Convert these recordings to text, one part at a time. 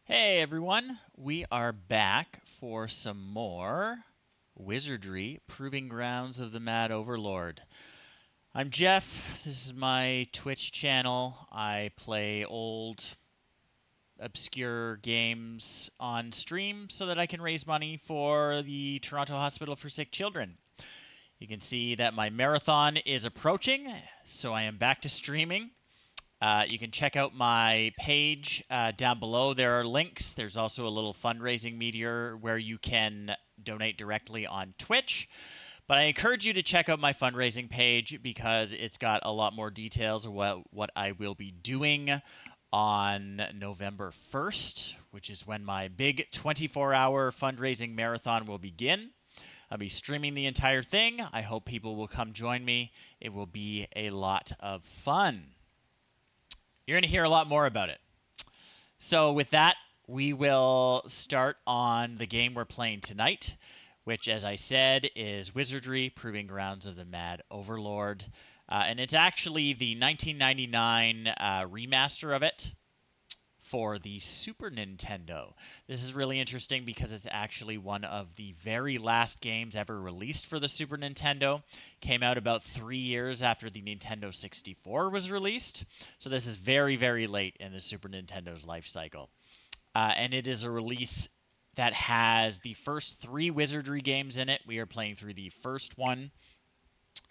Hey everyone, we are back for some more Wizardry Proving Grounds of the Mad Overlord. I'm Jeff, this is my Twitch channel. I play old, obscure games on stream so that I can raise money for the Toronto Hospital for Sick Children. You can see that my marathon is approaching, so I am back to streaming. You can check out my page down below. There are links. There's also a little fundraising meteor where you can donate directly on Twitch. But I encourage you to check out my fundraising page because it's got a lot more details of what I will be doing on November 1st, which is when my big 24-hour fundraising marathon will begin. I'll be streaming the entire thing. I hope people will come join me. It will be a lot of fun. You're going to hear a lot more about it. So with that, we will start on the game we're playing tonight, which, as I said, is Wizardry Proving Grounds of the Mad Overlord. And it's actually the 1999 remaster of it for the Super Nintendo. This is really interesting because it's actually one of the very last games ever released for the Super Nintendo. Came out about 3 years after the Nintendo 64 was released. So this is very, very late in the Super Nintendo's life cycle. And it is a release that has the first 3 Wizardry games in it. We are playing through the first one.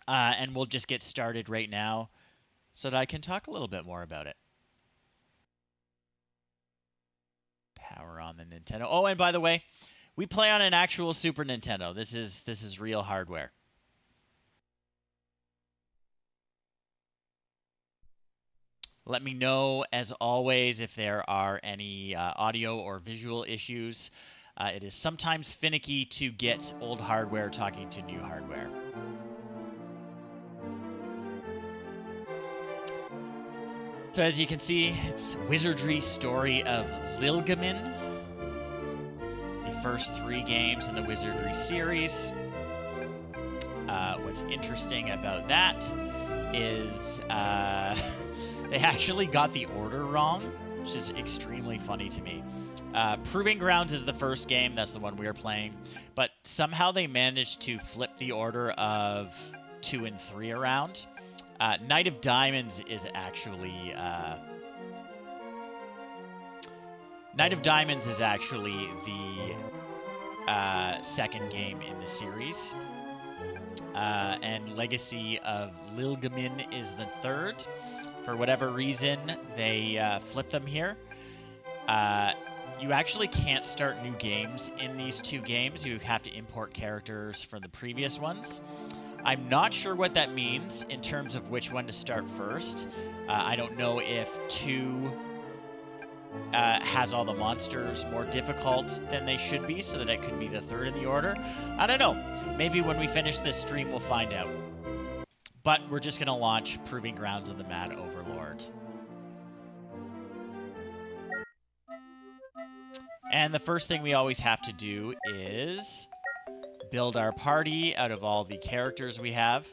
And we'll just get started right now so that I can talk a little bit more about it. Power on the Nintendo. Oh, and by the way, we play on an actual Super Nintendo. This is real hardware. Let me know, as always, if there are any audio or visual issues. It is sometimes finicky to get old hardware talking to new hardware. So as you can see, it's Wizardry Story of Lilgamin. The first 3 games in the Wizardry series. What's interesting about that is they actually got the order wrong, which is extremely funny to me. Proving Grounds is the first game. That's the one we are playing. But somehow they managed to flip the order of 2 and 3 around. Knight of Diamonds is actually... Knight of Diamonds is actually the second game in the series. And Legacy of Lilgamin is the third. For whatever reason, they flipped them here. You actually can't start new games in these 2 games. You have to import characters from the previous ones. I'm not sure what that means in terms of which one to start first. I don't know if 2 has all the monsters more difficult than they should be, so that it could be the third in the order. I don't know. Maybe when we finish this stream, we'll find out. But we're just going to launch Proving Grounds of the Mad Overlord. And the first thing we always have to do is build our party out of all the characters we have.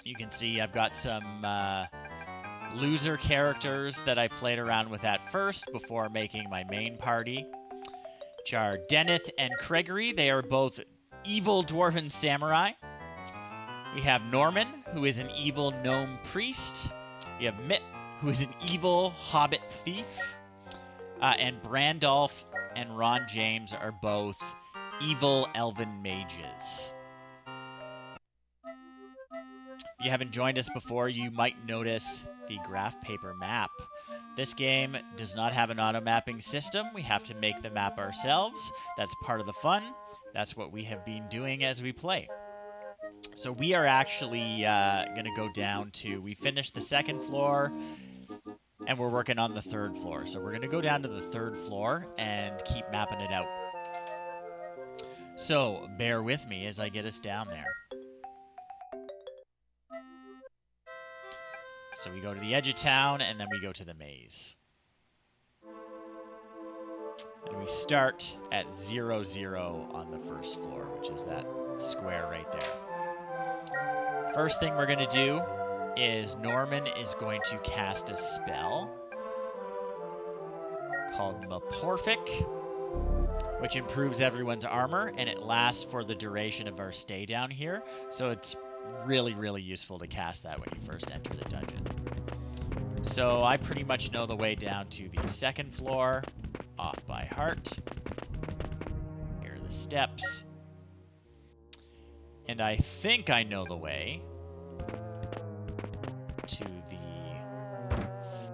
You can see I've got some loser characters that I played around with at first before making my main party, which are Deneth and Gregory. They are both evil dwarven samurai. We have Norman, who is an evil gnome priest. We have Mitt, who is an evil hobbit thief. And Brandolph and Ron James are both evil elven mages. If you haven't joined us before, you might notice the graph paper map. This game does not have an auto mapping system. We have to make the map ourselves. That's part of the fun. That's what we have been doing as we play. So we are actually going to go down to, we finished the 2nd floor, and we're working on the 3rd floor. So we're going to go down to the 3rd floor and keep mapping it out. So bear with me as I get us down there. So we go to the edge of town, and then we go to the maze. And we start at 0, 0 on the 1st floor, which is that square right there. First thing we're going to do is Norman is going to cast a spell called Meporphic, which improves everyone's armor, and it lasts for the duration of our stay down here. So it's really, really useful to cast that when you first enter the dungeon. So I pretty much know the way down to the second floor, off by heart. Here are the steps. And I think I know the way to the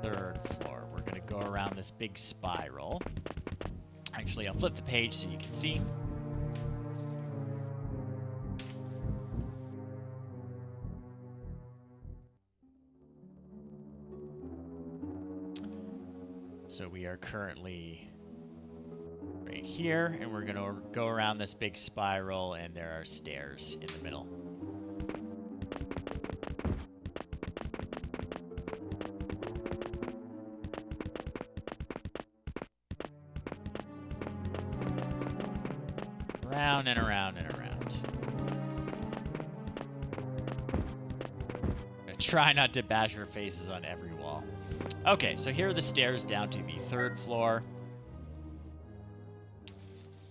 third floor. We're going to go around this big spiral. Actually, I'll flip the page so you can see. So we are currently right here, and we're going to go around this big spiral, and there are stairs in the middle. Around and around and around. Try not to bash our faces on every wall. Okay, so here are the stairs down to the third floor.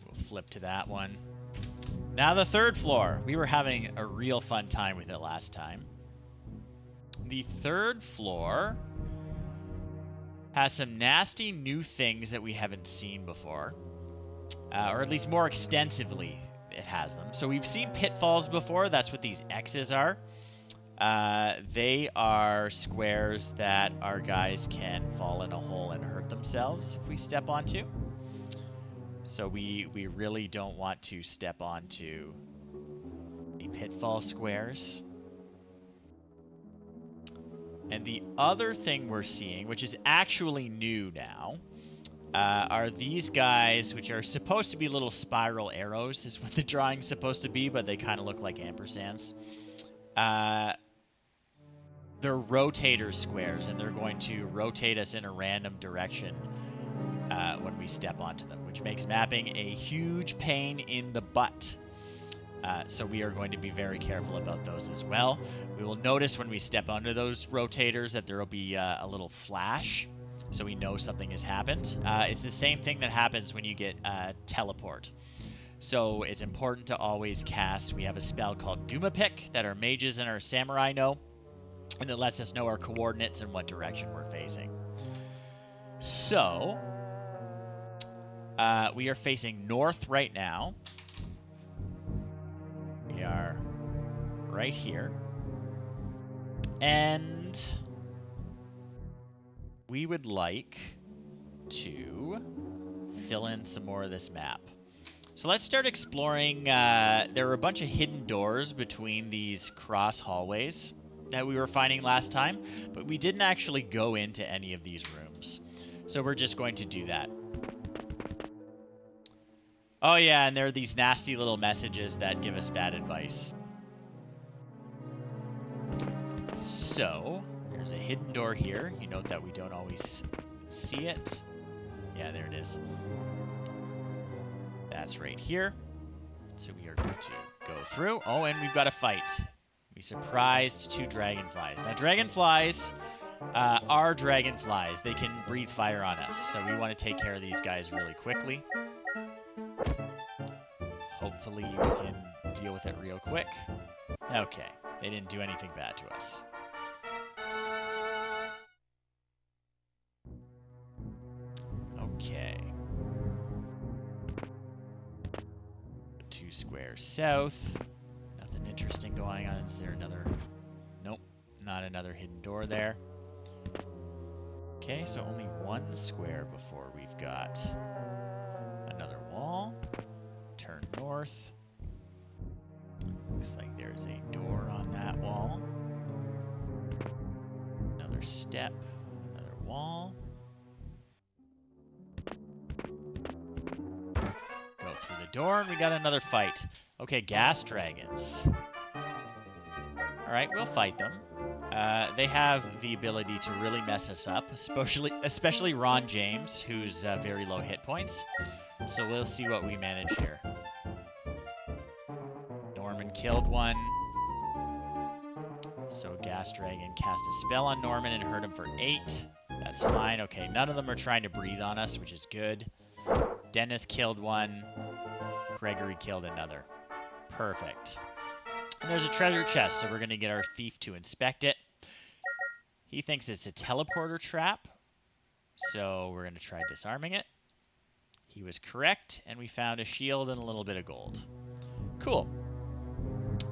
We'll flip to that one. Now the third floor. We were having a real fun time with it last time. The third floor has some nasty new things that we haven't seen before. Or at least more extensively it has them. So we've seen pitfalls before. That's what these X's are. They are squares that our guys can fall in a hole and hurt themselves if we step onto. So we really don't want to step onto the pitfall squares. And the other thing we're seeing, which is actually new now, are these guys, which are supposed to be little spiral arrows, is what the drawing's supposed to be, but they kind of look like ampersands. They're rotator squares, and they're going to rotate us in a random direction when we step onto them, which makes mapping a huge pain in the butt. So we are going to be very careful about those as well. We will notice when we step onto those rotators that there will be a little flash, so we know something has happened. It's the same thing that happens when you get teleport. So it's important to always cast. We have a spell called Dumapick that our mages and our samurai know, and it lets us know our coordinates and what direction we're facing. So we are facing north right now. We are right here. And we would like to fill in some more of this map. So let's start exploring. There are a bunch of hidden doors between these cross hallways that we were finding last time, but we didn't actually go into any of these rooms. So we're just going to do that. Oh yeah, and there are these nasty little messages that give us bad advice. So, there's a hidden door here. You note that we don't always see it. Yeah, there it is. That's right here. So we are going to go through. Oh, and we've got a fight. We surprised 2 dragonflies. Now, dragonflies are dragonflies. They can breathe fire on us. So we want to take care of these guys really quickly. Hopefully we can deal with it real quick. Okay, they didn't do anything bad to us. Okay. 2 squares south. Nothing interesting going on. Is there another? Nope, not another hidden door there. Okay, so only 1 square before we've got another wall. Turn north. Looks like there's a door on that wall. Another step, another wall. Go through the door, and we got another fight. Okay, gas dragons. Alright, we'll fight them. They have the ability to really mess us up, especially Ron James, who's very low hit points. So we'll see what we manage here. Norman killed one. So Gas Dragon cast a spell on Norman and hurt him for 8. That's fine. Okay, none of them are trying to breathe on us, which is good. Deneth killed one. Gregory killed another. Perfect. And there's a treasure chest, so we're going to get our thief to inspect it. He thinks it's a teleporter trap, so we're going to try disarming it. He was correct, and we found a shield and a little bit of gold. Cool.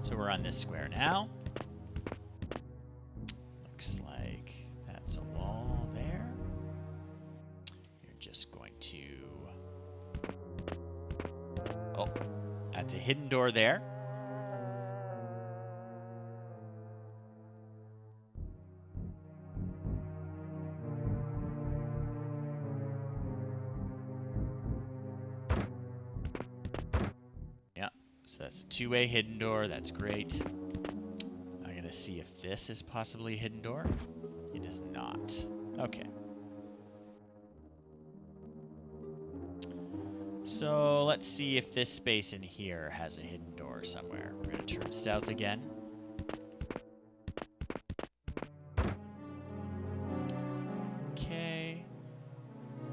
So we're on this square now. Looks like that's a wall there. You're just going to... Oh, that's a hidden door there. Yeah, so that's a two-way hidden door. That's great. I'm going to see if this is possibly a hidden door. It is not. Okay. So let's see if this space in here has a hidden door somewhere. We're going to turn south again. Okay.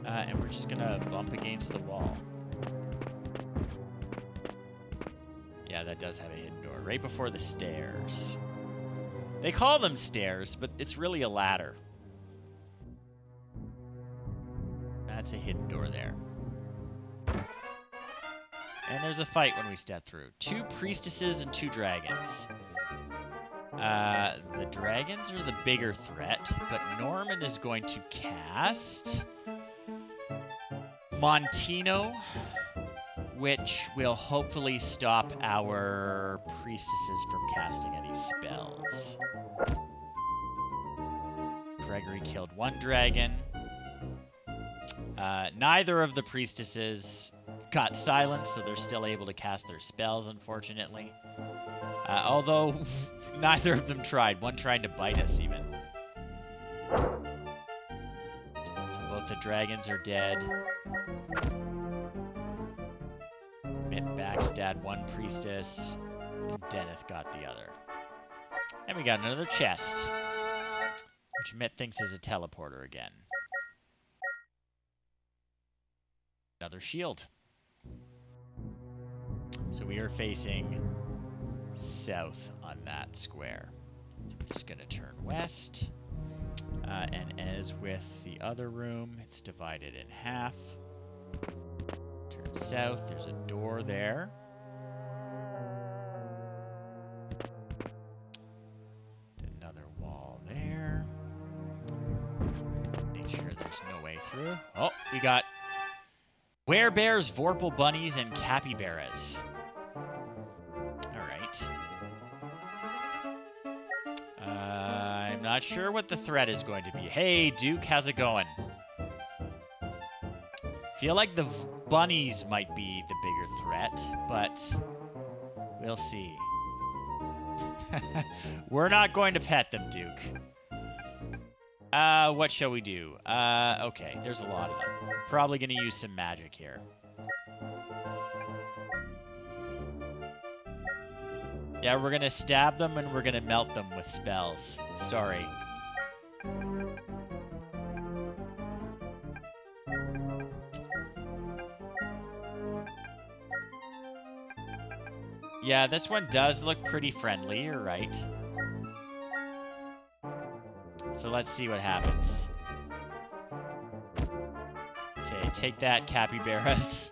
And we're just going to bump against the wall. Yeah, that does have a hidden door. Right before the stairs. They call them stairs, but it's really a ladder. That's a hidden door there. And there's a fight when we step through. 2 priestesses and 2 dragons. The dragons are the bigger threat, but Norman is going to cast Montino, which will hopefully stop our priestesses from casting any spells. Gregory killed 1 dragon. Neither of the priestesses got silenced, so they're still able to cast their spells, unfortunately. Although, neither of them tried. One tried to bite us, even. So both the dragons are dead. Mitt backstabbed 1 priestess, and Deneth got the other. And we got another chest, which Mitt thinks is a teleporter again. Another shield. So we are facing south on that square. We're just going to turn west. And as with the other room, it's divided in half. Turn south. There's a door there. Another wall there. Make sure there's no way through. Oh, we got werebears, vorpal bunnies, and capybaras. Alright. I'm not sure what the threat is going to be. Hey, Duke, how's it going? Feel like the bunnies might be the bigger threat, but we'll see. We're not going to pet them, Duke. What shall we do? Okay, there's a lot of them. Probably gonna use some magic here. Yeah, we're gonna stab them and we're gonna melt them with spells. Sorry. Yeah, this one does look pretty friendly, you're right. So let's see what happens. Okay, take that, capybaras.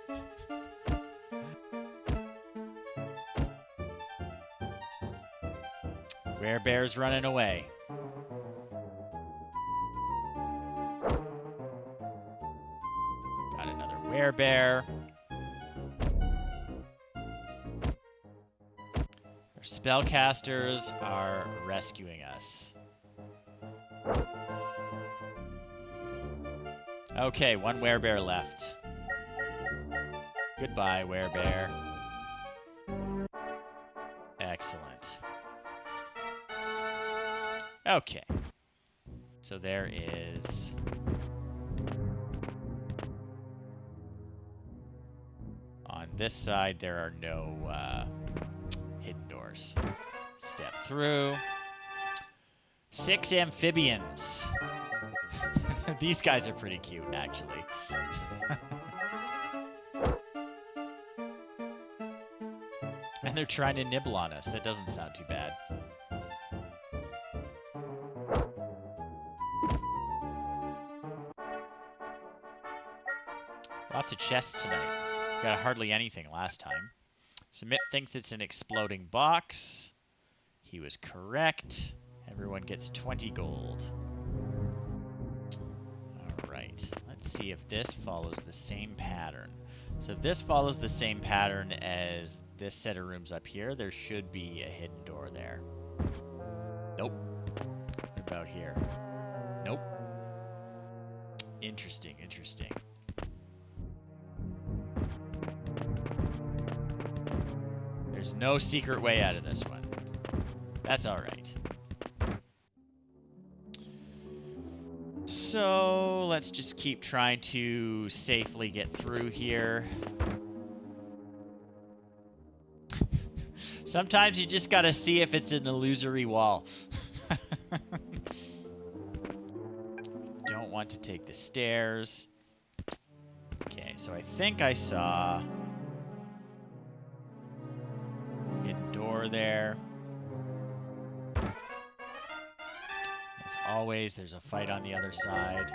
Werebear's running away. Got another werebear. Our spellcasters are rescuing us. Okay, 1 werebear left. Goodbye, werebear. Excellent. Okay. So there is... On this side, there are no hidden doors. Step through. 6 amphibians. These guys are pretty cute, actually. And they're trying to nibble on us. That doesn't sound too bad. Lots of chests tonight. Got hardly anything last time. Submit thinks it's an exploding box. He was correct. Everyone gets 20 gold. Alright, let's see if this follows the same pattern. So if this follows the same pattern as this set of rooms up here, there should be a hidden door there. Nope. What about here? Nope. Interesting, interesting. There's no secret way out of this one. That's alright. So let's just keep trying to safely get through here. Sometimes you just gotta see if it's an illusory wall. Don't want to take the stairs. Okay, so I think I saw hidden door there. As always, there's a fight on the other side.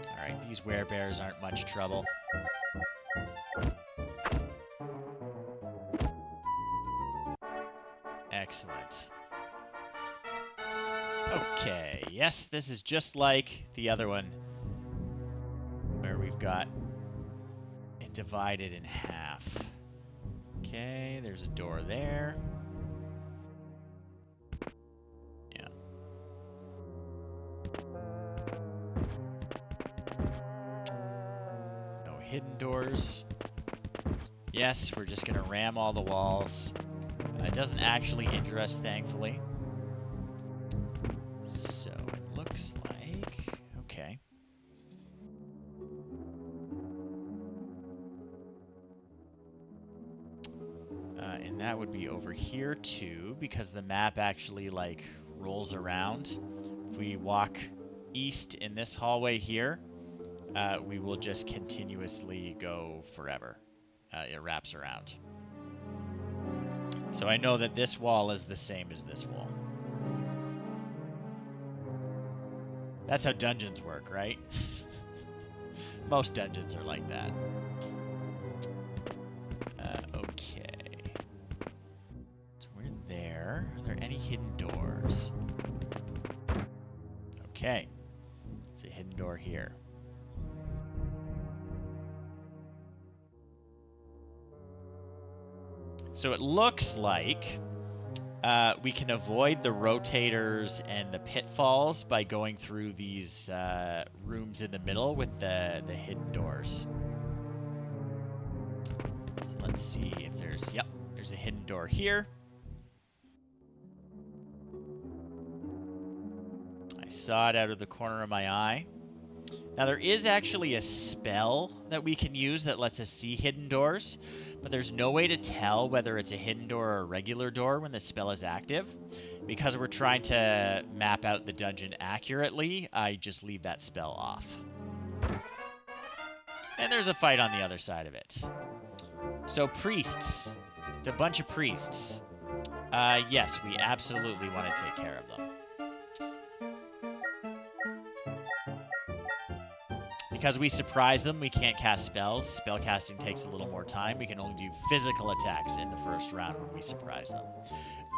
Alright, these werebears aren't much trouble. Excellent. Okay, yes, this is just like the other one, where we've got it divided in half. Okay, there's a door there. Yeah. No hidden doors. Yes, we're just gonna ram all the walls. It doesn't actually injure us, thankfully. So it looks like... okay. And that would be over here too, because the map actually like rolls around. If we walk east in this hallway here, we will just continuously go forever. It wraps around. So I know that this wall is the same as this wall. That's how dungeons work, right? Most dungeons are like that. Okay. So we're there. Are there any hidden doors? Okay. There's a hidden door here. So it looks like we can avoid the rotators and the pitfalls by going through these rooms in the middle with the hidden doors. So let's see if there's... yep, there's a hidden door here. I saw it out of the corner of my eye. Now there is actually a spell that we can use that lets us see hidden doors, but there's no way to tell whether it's a hidden door or a regular door when the spell is active. Because we're trying to map out the dungeon accurately, I just leave that spell off. And there's a fight on the other side of it. So priests. It's a bunch of priests. Yes, we absolutely want to take care of them. Because we surprise them, we can't cast spells. Spellcasting takes a little more time. We can only do physical attacks in the first round when we surprise them.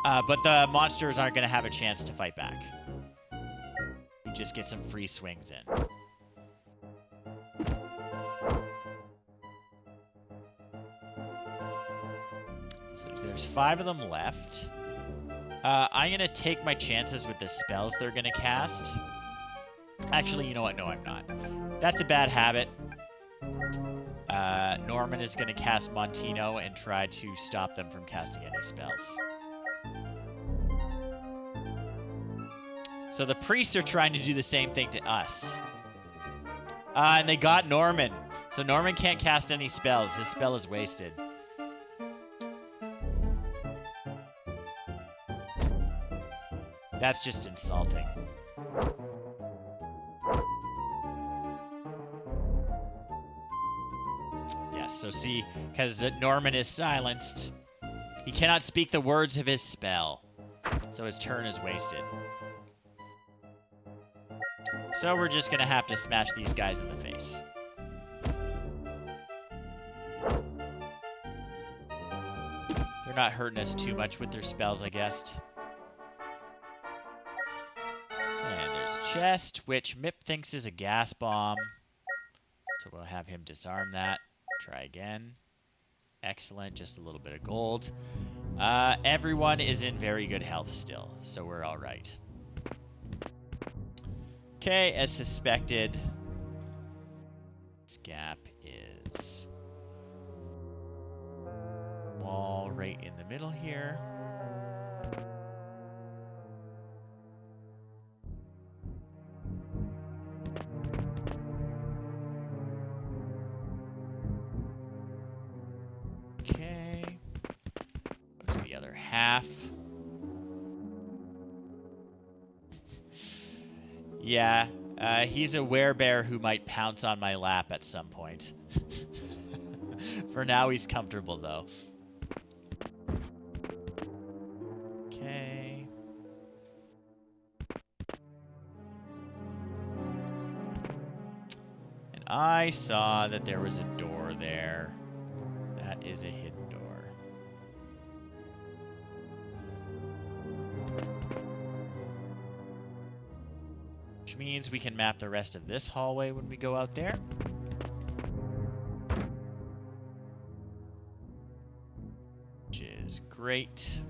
But the monsters aren't going to have a chance to fight back. We just get some free swings in. So there's 5 of them left. I'm going to take my chances with the spells they're going to cast. Actually, you know what? No, I'm not. That's a bad habit. Norman is going to cast Montino and try to stop them from casting any spells. So the priests are trying to do the same thing to us. And they got Norman. So Norman can't cast any spells. His spell is wasted. That's just insulting. Yes, so see, because Norman is silenced, he cannot speak the words of his spell, so his turn is wasted. So we're just going to have to smash these guys in the face. They're not hurting us too much with their spells, I guess. And there's a chest, which Mip thinks is a gas bomb. So we'll have him disarm that. Try again. Excellent, just a little bit of gold. Everyone is in very good health still, so we're all right. Okay, as suspected, this gap is wall right in the middle here. Okay, go to the other half. Yeah, he's a werebear who might pounce on my lap at some point. For now, he's comfortable, though. Okay. And I saw that there was a door there. That is a hidden door. Which means we can map the rest of this hallway when we go out there. Which is great.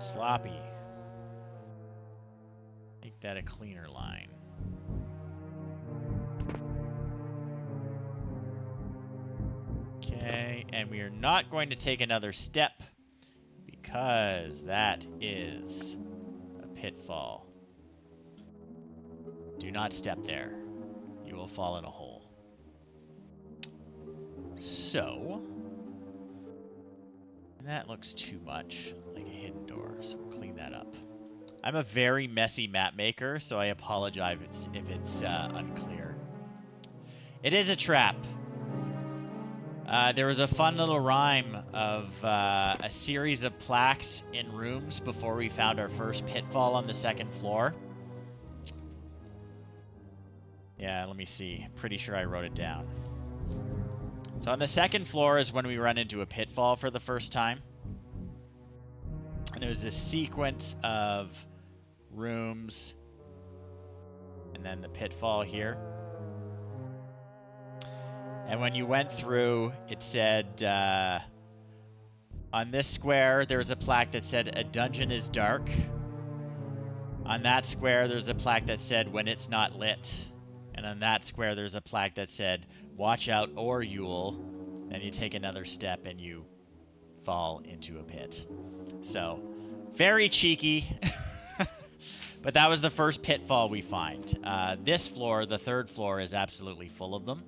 Sloppy. Make that a cleaner line. Okay, and we are not going to take another step because that is a pitfall. Do not step there. You will fall in a hole. So, that looks too much like a hidden door, so we'll clean that up. I'm a very messy map maker, so I apologize if it's unclear. It is a trap. There was a fun little rhyme of a series of plaques in rooms before we found our first pitfall on the second floor. Yeah, let me see. Pretty sure I wrote it down. So on the second floor is when we run into a pitfall for the first time. And it was this sequence of rooms and then the pitfall here. And when you went through, it said, on this square, there was a plaque that said, "A dungeon is dark." On that square, there's a plaque that said, "When it's not lit." And on that square, there's a plaque that said, "Watch out or you'll." Then you take another step and you fall into a pit. So, very cheeky. But that was the first pitfall we find. This floor, the third floor, is absolutely full of them.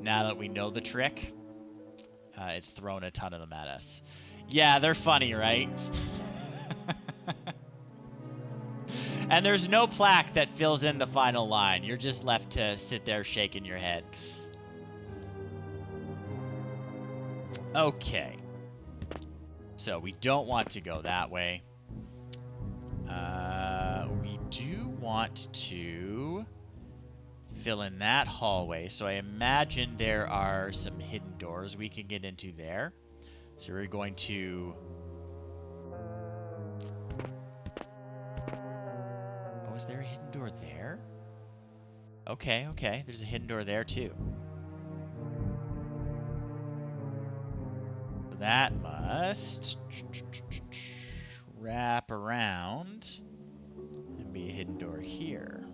Now that we know the trick, it's thrown a ton of them at us. Yeah, they're funny, right? And there's no plaque that fills in the final line. You're just left to sit there shaking your head. Okay. So we don't want to go that way. We do want to fill in that hallway. So I imagine there are some hidden doors we can get into there. So we're going to... Oh, is there a hidden door there? Okay, okay. There's a hidden door there too. That must wrap around and be a hidden door here.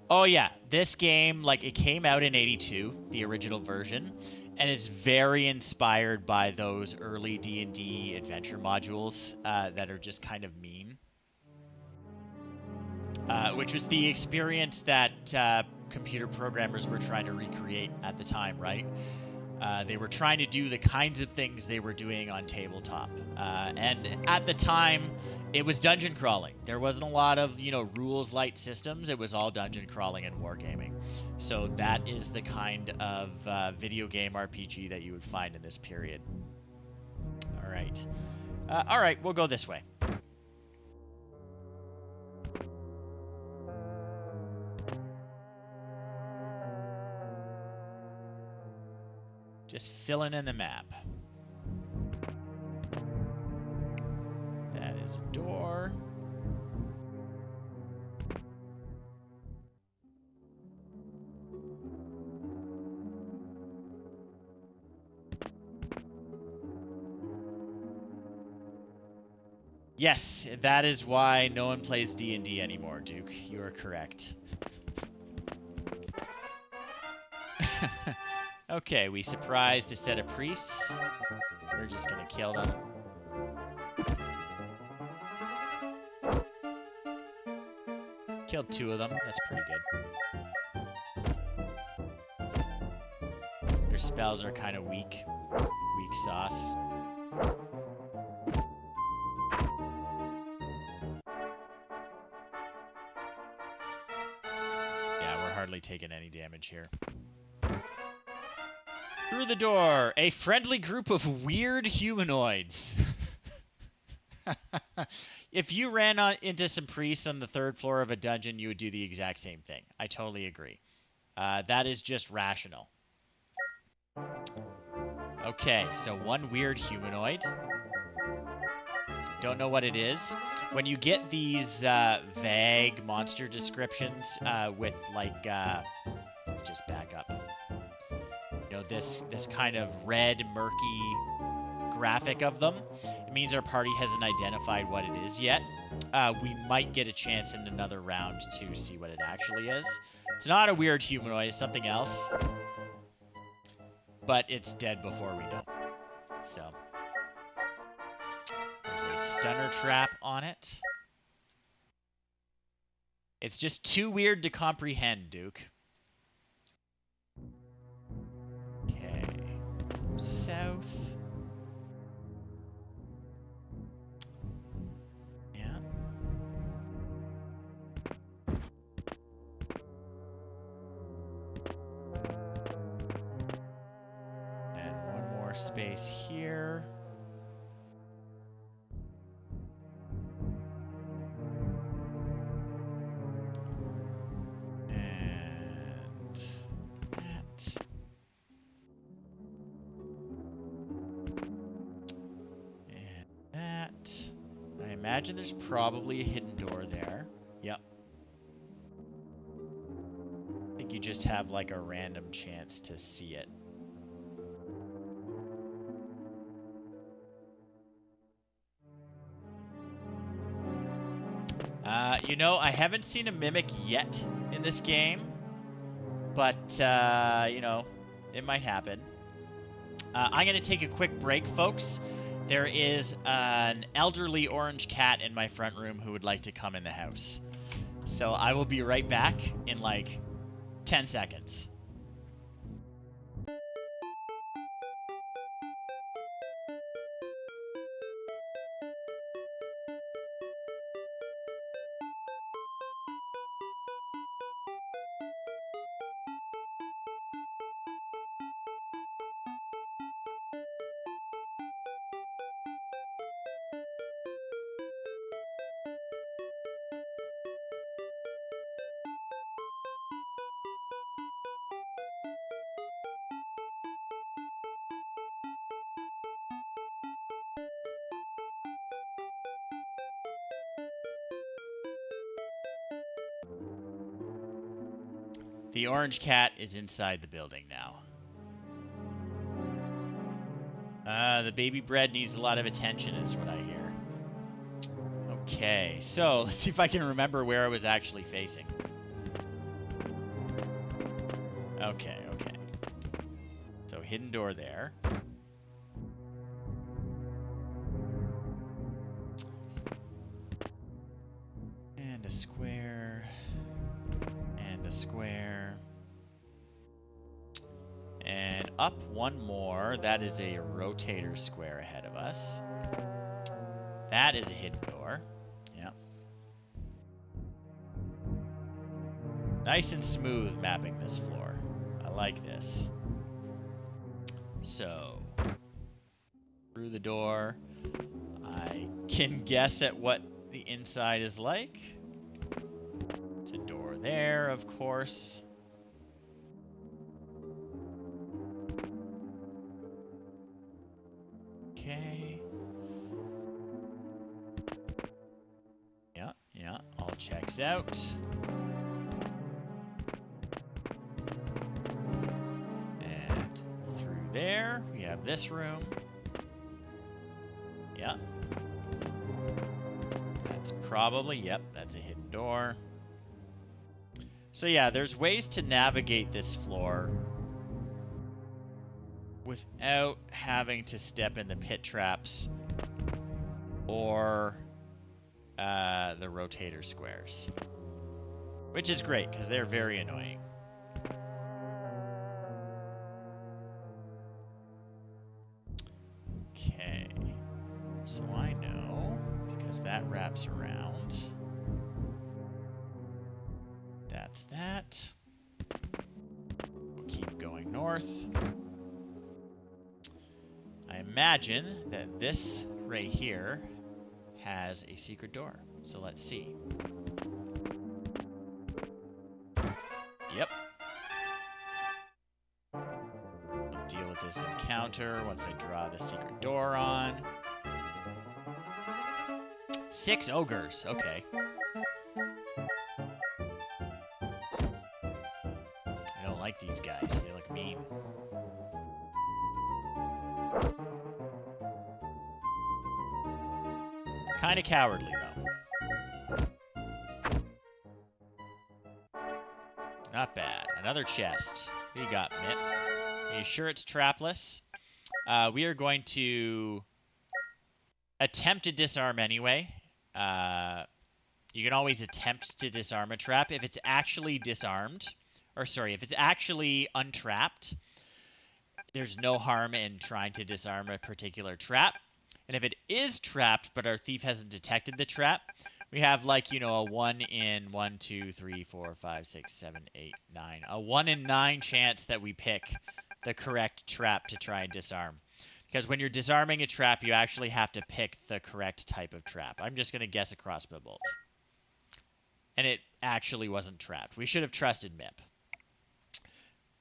Oh yeah, this game, like, it came out in '82, the original version, and it's very inspired by those early D&D adventure modules that are just kind of mean. which was the experience that computer programmers were trying to recreate at the time, right? They were trying to do the kinds of things they were doing on tabletop. And at the time, it was dungeon crawling. There wasn't a lot of, rules light systems. It was all dungeon crawling and wargaming. So that is the kind of video game RPG that you would find in this period. All right. All right, we'll go this way. Just filling in the map. That is a door. Yes, that is why no one plays D&D anymore, Duke. You are correct. Okay, we surprised a set of priests. We're just gonna kill them. Killed 2 of them. That's pretty good. Their spells are kind of weak. Weak sauce. Yeah, we're hardly taking any damage here. Through the door, a friendly group of weird humanoids. If you ran into some priests on the 3rd floor of a dungeon, you would do the exact same thing. I totally agree. That is just rational. Okay, so one weird humanoid. Don't know what it is. When you get these vague monster descriptions with like, let's just back up. This kind of red, murky graphic of them, it means our party hasn't identified what it is yet. We might get a chance in another round to see what it actually is. It's not a weird humanoid, it's something else. But it's dead before we know. So, there's a stunner trap on it. It's just too weird to comprehend, Duke. South. Yeah. And one more space here. And that. I imagine there's probably a hidden door there. Yep. I think you just have like a random chance to see it. I haven't seen a mimic yet in this game, but, it might happen. I'm going to take a quick break, folks. There is an elderly orange cat in my front room who would like to come in the house. So I will be right back in like 10 seconds. The orange cat is inside the building now. The baby bread needs a lot of attention, is what I hear. Okay, so let's see if I can remember where I was actually facing. Okay. So hidden door there. And a square. And a square. And up one more. That is a rotator square ahead of us. That is a hidden door. Yeah. Nice and smooth mapping this floor. I like this. So, through the door. I can guess at what the inside is like. It's a door there, of course. Okay. Yeah, all checks out. And through there, we have this room. Yeah. That's probably, yep, that's a hidden door. So yeah, there's ways to navigate this floor without having to step in the pit traps or the rotator squares. Which is great, because they're very annoying. Okay. So I know, because that wraps around. That's that. We'll keep going north. I imagine that this right here has a secret door. So let's see. Yep. I'll deal with this encounter once I draw the secret door on. 6 ogres, okay. I don't like these guys, they look mean. Kinda cowardly, though. Not bad. Another chest. What do you got, Mitt? Are you sure it's trapless? We are going to attempt to disarm anyway. You can always attempt to disarm a trap. If it's actually disarmed, or sorry, if it's actually untrapped, there's no harm in trying to disarm a particular trap. And if it is trapped, but our thief hasn't detected the trap, we have, like, you know, a 1 in 1, 2, 3, 4, 5, 6, 7, 8, 9. A 1 in 9 chance that we pick the correct trap to try and disarm. Because when you're disarming a trap, you actually have to pick the correct type of trap. I'm just going to guess a crossbow bolt. And it actually wasn't trapped. We should have trusted Mip.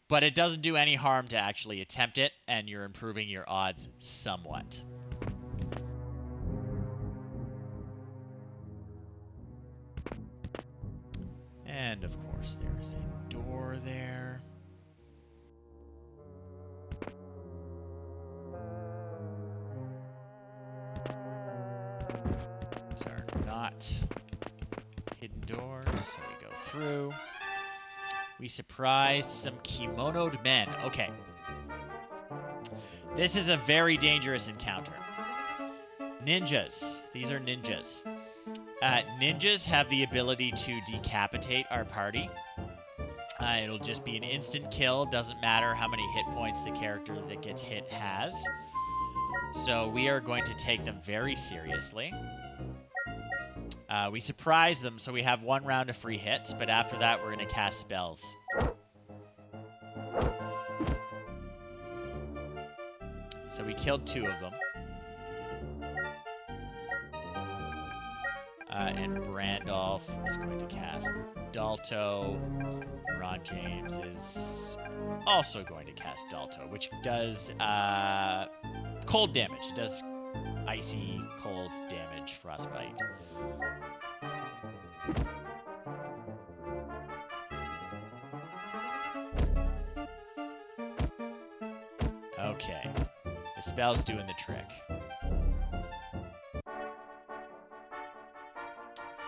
But it doesn't do any harm to actually attempt it, and you're improving your odds somewhat. And, of course, there's a door there. These are not hidden doors, so we go through. We surprised some kimonoed men. Okay. This is a very dangerous encounter. Ninjas. These are ninjas. Ninjas have the ability to decapitate our party. It'll just be an instant kill. Doesn't matter how many hit points the character that gets hit has. So we are going to take them very seriously. We surprise them, so we have 1 round of free hits, but after that we're going to cast spells. So we killed 2 of them. And Brandolph is going to cast Dalto. Ron James is also going to cast Dalto, which does cold damage. It does icy, cold damage, frostbite. Okay. The spell's doing the trick.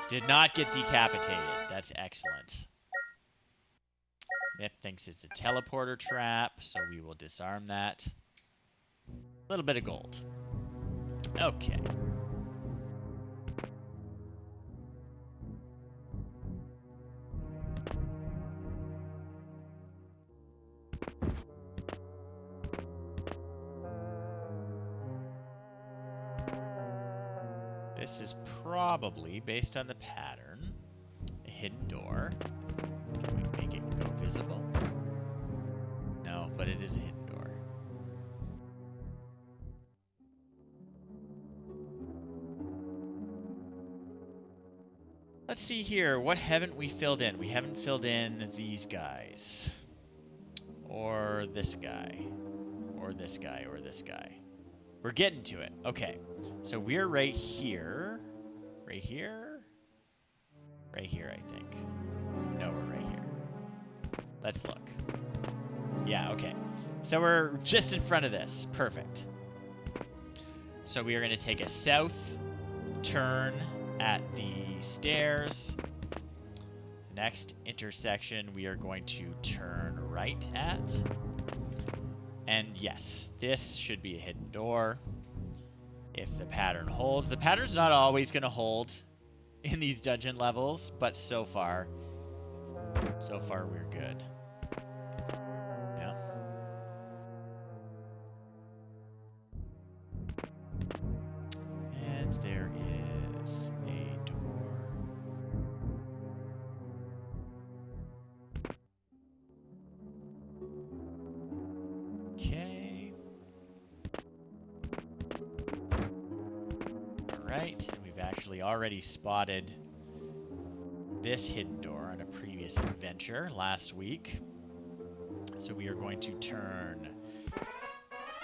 Did not get decapitated. That's excellent. Mip thinks it's a teleporter trap, so we will disarm that. A little bit of gold. Okay. this is probably, based on the pattern, a hidden door. Can we make it go visible? No, but it is a hidden door. Let's see here. What haven't we filled in? We haven't filled in these guys. Or this guy. Or this guy. Or this guy. We're getting to it. Okay. So we're right here. Right here? Right here, I think. No, we're right here. Let's look. Yeah, okay. So we're just in front of this. Perfect. So we are going to take a south turn at the stairs. Next intersection we are going to turn right at. And yes, this should be a hidden door. If the pattern holds. The pattern's not always going to hold in these dungeon levels, but so far we're good. Yeah. And there is a door. Okay. Alright, and we've actually already spotted this hidden door on a previous adventure last week. So we are going to turn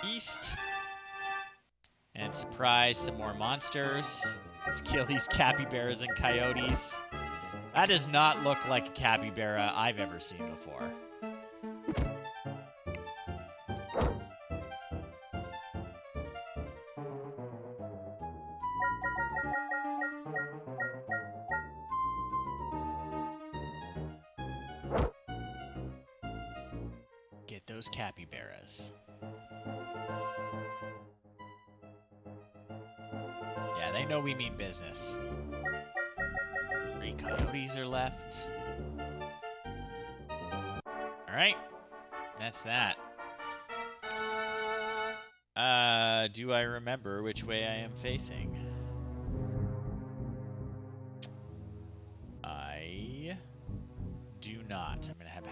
east and surprise some more monsters. Let's kill these capybaras and coyotes. That does not look like a capybara I've ever seen before. Get those capybaras. Yeah, they know we mean business. 3 coyotes are left. Alright. That's that. Do I remember which way I am facing? I do not. I'm gonna have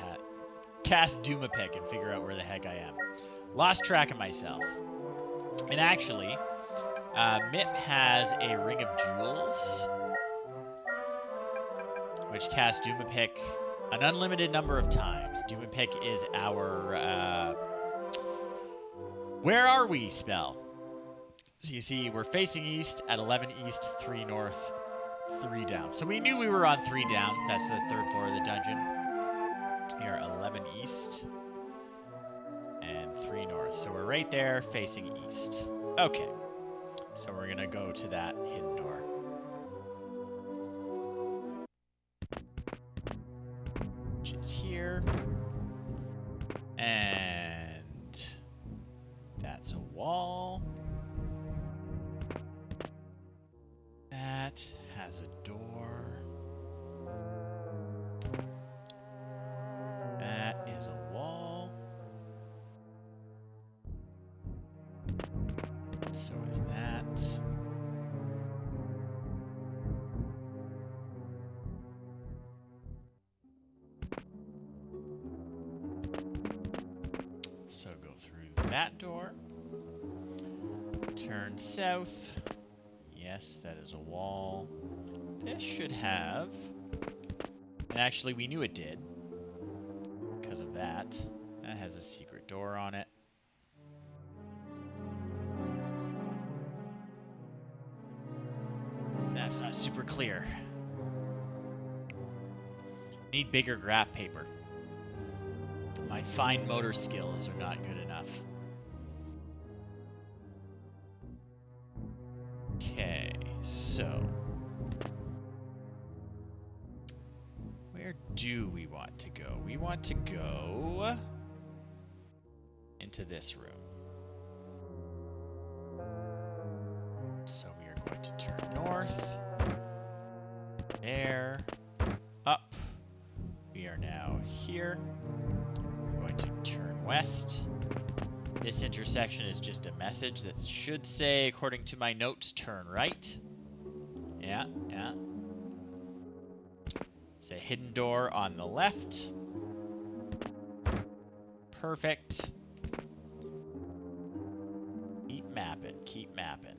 cast Doom-a-Pick and figure out where the heck I am. Lost track of myself. And actually, Mip has a Ring of Jewels, which casts Doom-a-Pick an unlimited number of times. Doom-a-Pick is our where are we spell. So you see, we're facing east at 11 east, 3 north, 3 down. So we knew we were on 3 down. That's the 3rd floor of the dungeon. We are 11 east and 3 north. So we're right there facing east. Okay. So we're going to go to that hidden door. Which is here. And that's a wall. That has a door. That is a wall. So is that. So go through that door. Turn south. Yes, that is a wall. This should have. And actually, we knew it did. Because of that. That has a secret door on it. That's not super clear. Need bigger graph paper. My fine motor skills are not good enough. Okay, so where do we want to go? We want to go into this room. So we are going to turn north, there, up. We are now here. We're going to turn west. This intersection is just a message that should say, according to my notes, turn right. Yeah, yeah. There's a hidden door on the left. Perfect. Keep mapping, keep mapping.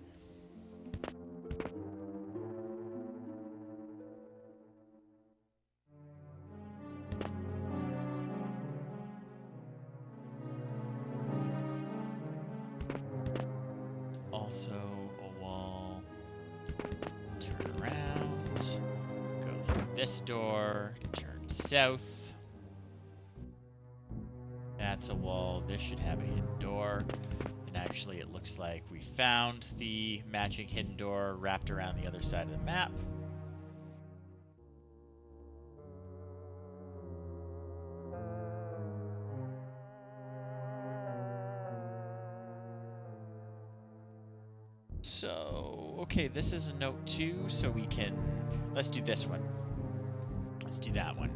Also a wall. Turn around. Go through this door. Turn south. That's a wall. This should have a hidden door. And actually it looks like we found the matching hidden door wrapped around the other side of the map. So, okay, this is a note 2, so we can... Let's do this one. Let's do that one.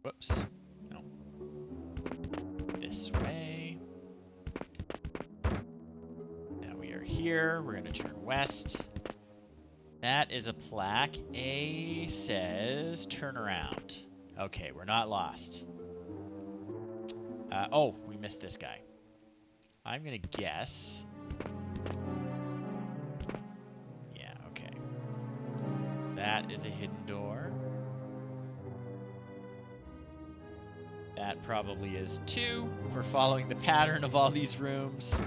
Whoops. No. This way. Now we are here. We're going to turn west. That is a plaque. A says turn around. Okay, we're not lost. Oh, we missed this guy. I'm going to guess. Yeah, okay. That is a hidden door. That probably is 2 for following the pattern of all these rooms.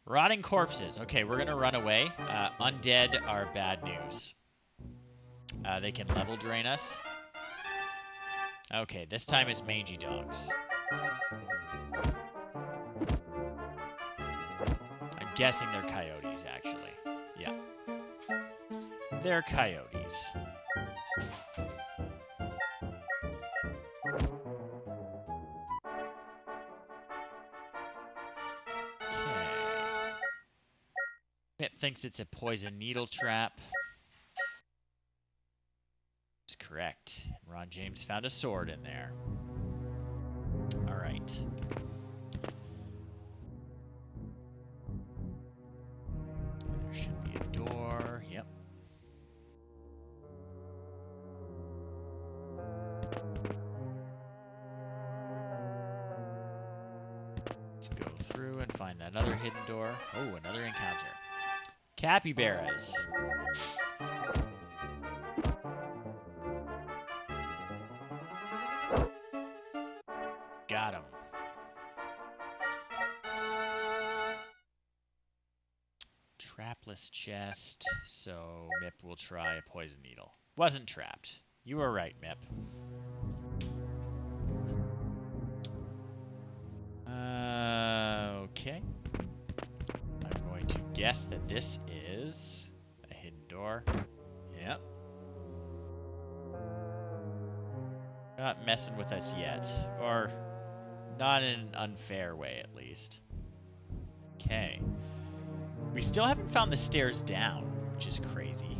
Rotting corpses. Okay, we're going to run away. Undead are bad news. They can level drain us. Okay, this time it's mangy dogs. I'm guessing they're coyotes, actually. Yeah. They're coyotes. Okay. It thinks it's a poison needle trap. It's correct. Ron James found a sword in there. Alright. There should be a door. Yep. Let's go through and find that other hidden door. Oh, another encounter. Capybaras. Got him. Trapless chest, so Mip will try a poison needle. Wasn't trapped. You were right, Mip. Okay. I'm going to guess that this is a hidden door. Yep. Not messing with us yet. Or not in an unfair way, at least. Okay. We still haven't found the stairs down, which is crazy.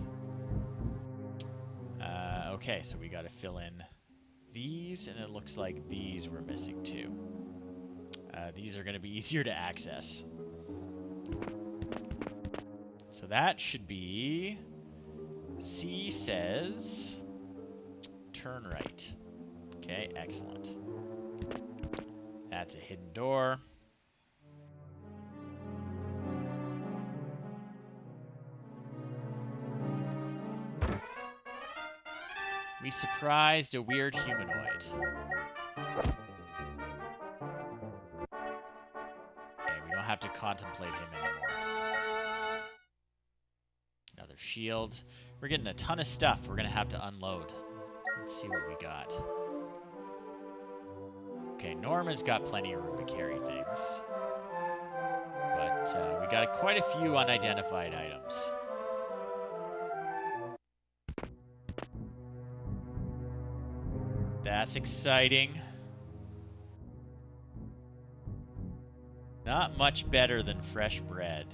Okay, so we got to fill in these, and it looks like these were missing too. These are going to be easier to access. So that should be... C says... turn right. Okay, excellent. That's a hidden door. We surprised a weird humanoid. Okay, we don't have to contemplate him anymore. Another shield. We're getting a ton of stuff we're going to have to unload. Let's see what we got. Okay, Norman's got plenty of room to carry things. But we got quite a few unidentified items. That's exciting. Not much better than fresh bread.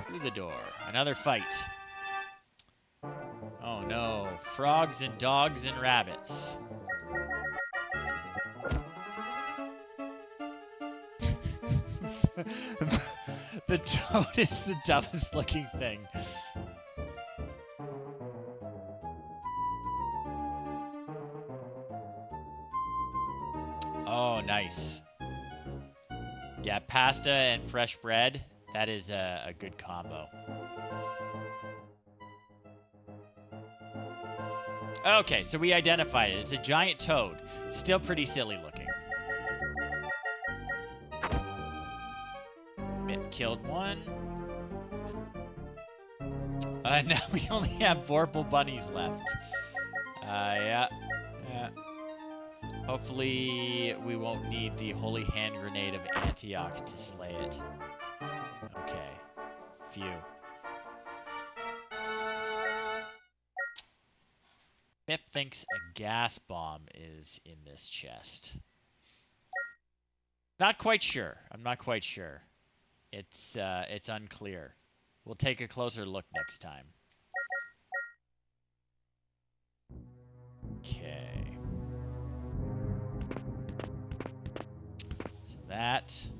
Through the door. Another fight. frogs and dogs and rabbits. The toad is the dumbest looking thing. Oh, nice. Yeah, pasta and fresh bread. That is a good combo. Okay, so we identified it. It's a giant toad. Still pretty silly looking. Mip killed one. Now we only have Vorpal bunnies left. Yeah. Hopefully we won't need the holy hand grenade of Antioch to slay it. Okay. Phew. Mip thinks a gas bomb is in this chest. Not quite sure. I'm not quite sure. It's unclear. We'll take a closer look next time. Okay. So that's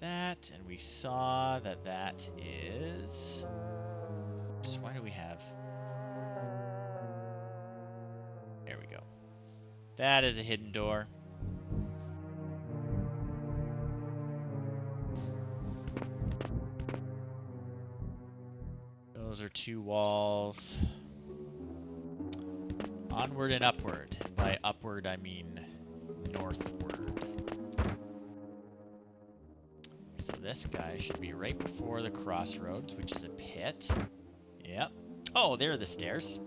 that, and we saw that that is... Oops, why do we have... There we go. That is a hidden door. Those are 2 walls. Onward and upward. And by upward, I mean northward. So this guy should be right before the crossroads, which is a pit. Yep. Oh, there are the stairs.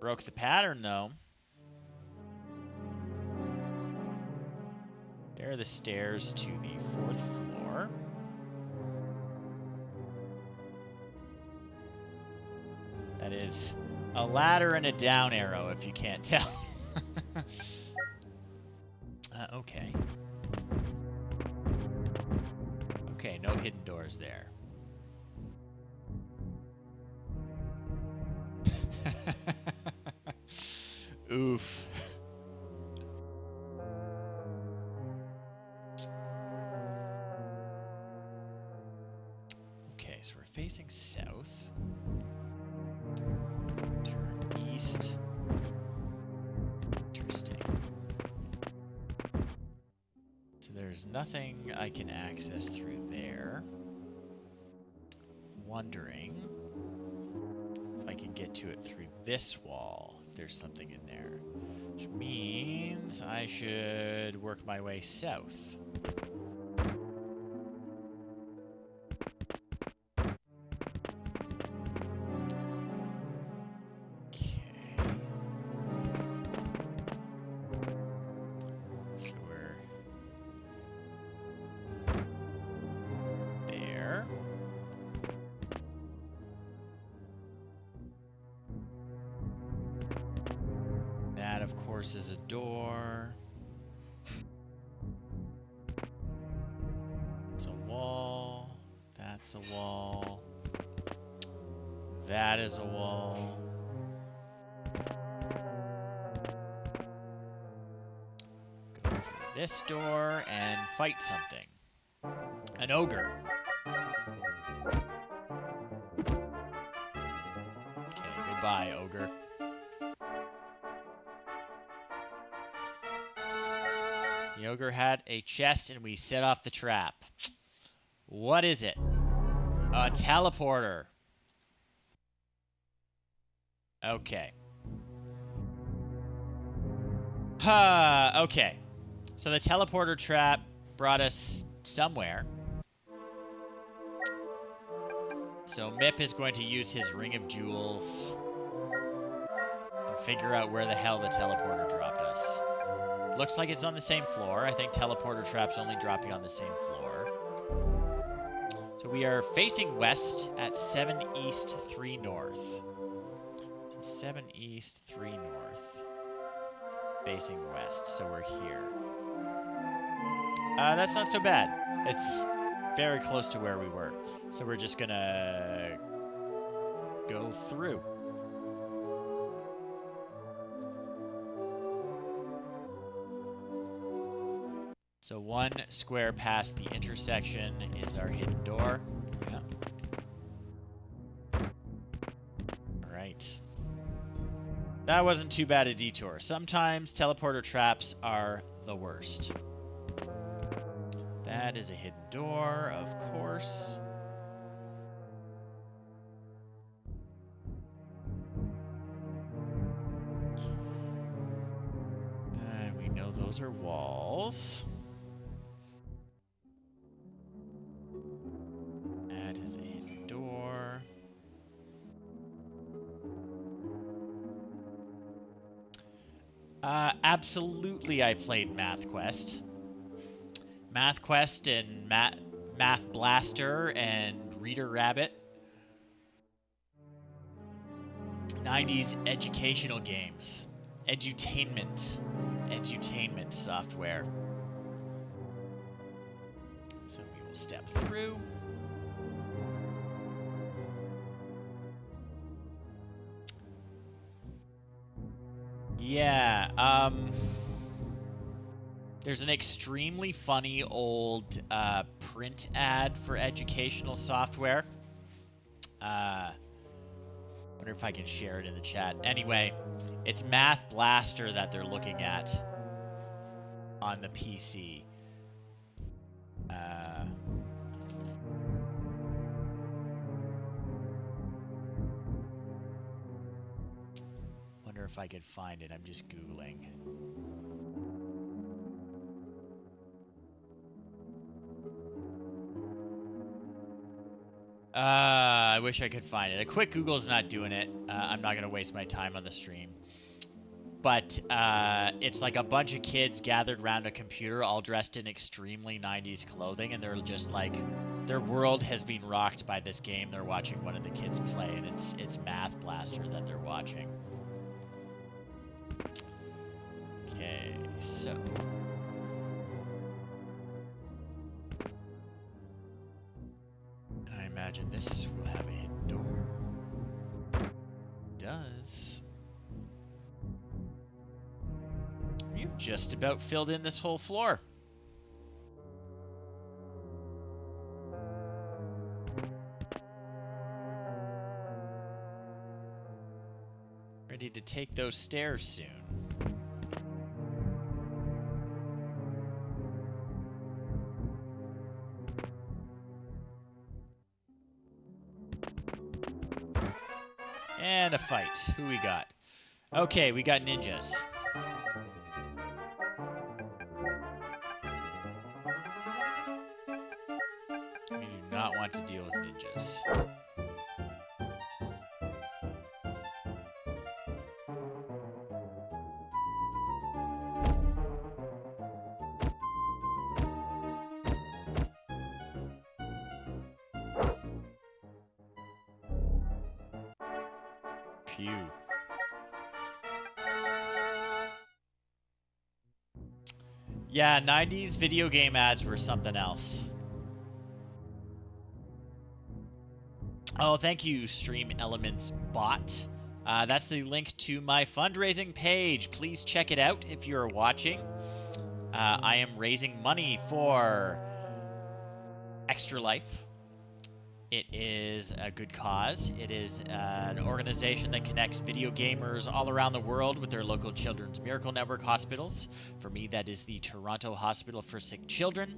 Broke the pattern, though. There are the stairs to the 4th floor. That is a ladder and a down arrow, if you can't tell. Okay. Okay, no hidden doors there. Oof. Okay, so we're facing south. Turn east. Interesting. So there's nothing I can access through there. Wondering if I can get to it through this wall, if there's something in there. Which means I should work my way south. Is a door. It's a wall. That's a wall. That is a wall. Go through this door and fight something. An ogre. Okay, goodbye, ogre. The ogre had a chest and we set off the trap. What is it? A teleporter. Okay. Okay. So the teleporter trap brought us somewhere. So Mip is going to use his ring of jewels and figure out where the hell the teleporter dropped us. Looks like it's on the same floor. I think teleporter traps only drop you on the same floor. So we are facing west at 7 east, 3 north. So 7 east, 3 north. Facing west, so we're here. That's not so bad. very close to where we were. So we're just gonna go through. So 1 square past the intersection is our hidden door. Yeah. Alright. That wasn't too bad a detour. Sometimes teleporter traps are the worst. That is a hidden door, of course. And we know those are walls. That is a hidden door. Absolutely I played Math Quest. Math Quest and Math Blaster and Reader Rabbit. 90s educational games. Edutainment software. So we will step through. Yeah, there's an extremely funny old print ad for educational software. Wonder if I can share it in the chat. Anyway, it's Math Blaster that they're looking at on the PC. Wonder if I could find it. I'm just Googling. I wish I could find it. A quick Google's not doing it. I'm not going to waste my time on the stream. But it's like a bunch of kids gathered around a computer all dressed in extremely 90s clothing, and they're just like, their world has been rocked by this game. They're watching one of the kids play, and it's Math Blaster that they're watching. Okay, so... I imagine this will have a hidden door. It does. You've just about filled in this whole floor. Ready to take those stairs soon. And a fight. Who we got? Okay, we got ninjas. We do not want to deal with ninjas. Phew. Yeah, 90s video game ads were something else. Oh, thank you, Stream Elements Bot. That's the link to my fundraising page. Please check it out if you're watching. I am raising money for Extra Life. It is a good cause. It is an organization that connects video gamers all around the world with their local Children's Miracle Network hospitals. For me, that is the Toronto Hospital for Sick Children.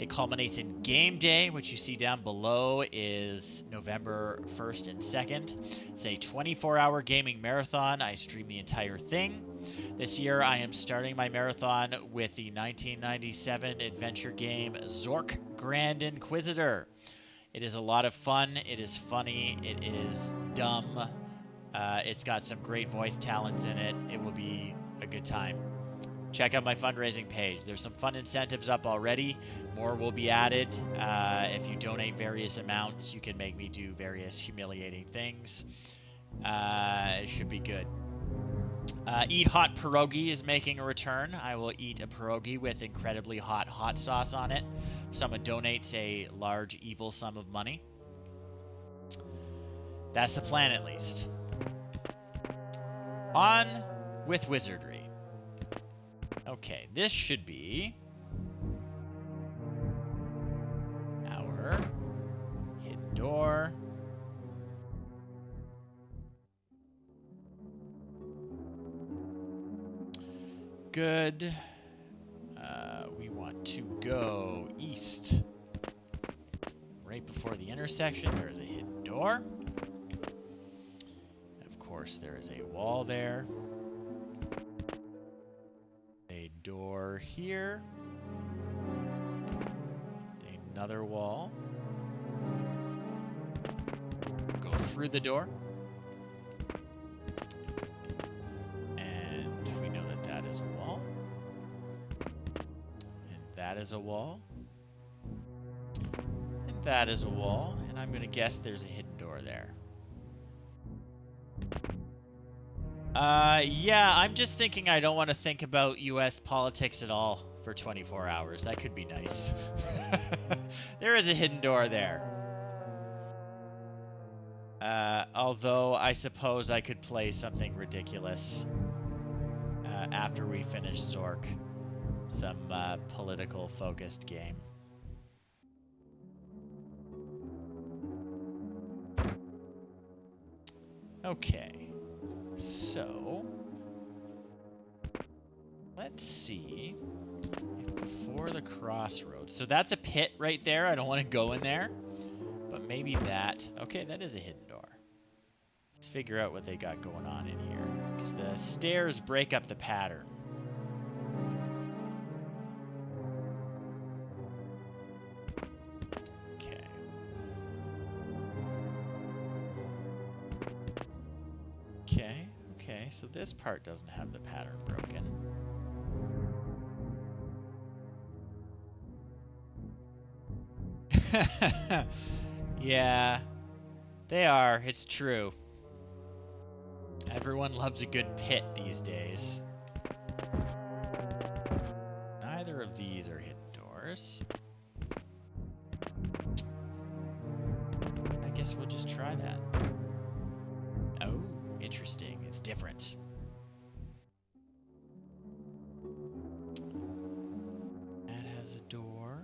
It culminates in Game Day, which you see down below is November 1st and 2nd. It's a 24-hour gaming marathon. I stream the entire thing. This year, I am starting my marathon with the 1997 adventure game Zork Grand Inquisitor. It is a lot of fun. It is funny. It is dumb. It's got some great voice talents in it. It will be a good time. Check out my fundraising page. There's some fun incentives up already. More will be added. If you donate various amounts, you can make me do various humiliating things. It should be good. Eat hot pierogi is making a return. I will eat a pierogi with incredibly hot sauce on it. Someone donates a large evil sum of money. That's the plan, at least. On with wizardry. Okay, this should be our hidden door. Good. We want to go east. Right before the intersection, there is a hidden door. Of course, there is a wall there. A door here. Another wall. Go through the door. And we know that that is a wall. And that is a wall. And that is a wall. And I'm going to guess there's a hidden door there. Yeah, I'm just thinking I don't want to think about US politics at all for 24 hours. That could be nice. There is a hidden door there. Although I suppose I could play something ridiculous after we finish Zork. Some political focused game. Okay. So, let's see if before the crossroads. So that's a pit right there. I don't want to go in there. But maybe that. Okay, that is a hidden door. Let's figure out what they got going on in here. Because the stairs break up the pattern. Okay. Okay, okay. So this part doesn't have the pattern broken. Yeah, they are. It's true. Everyone loves a good pit these days. Neither of these are hidden doors. I guess we'll just try that. Oh, interesting. It's different. That has a door.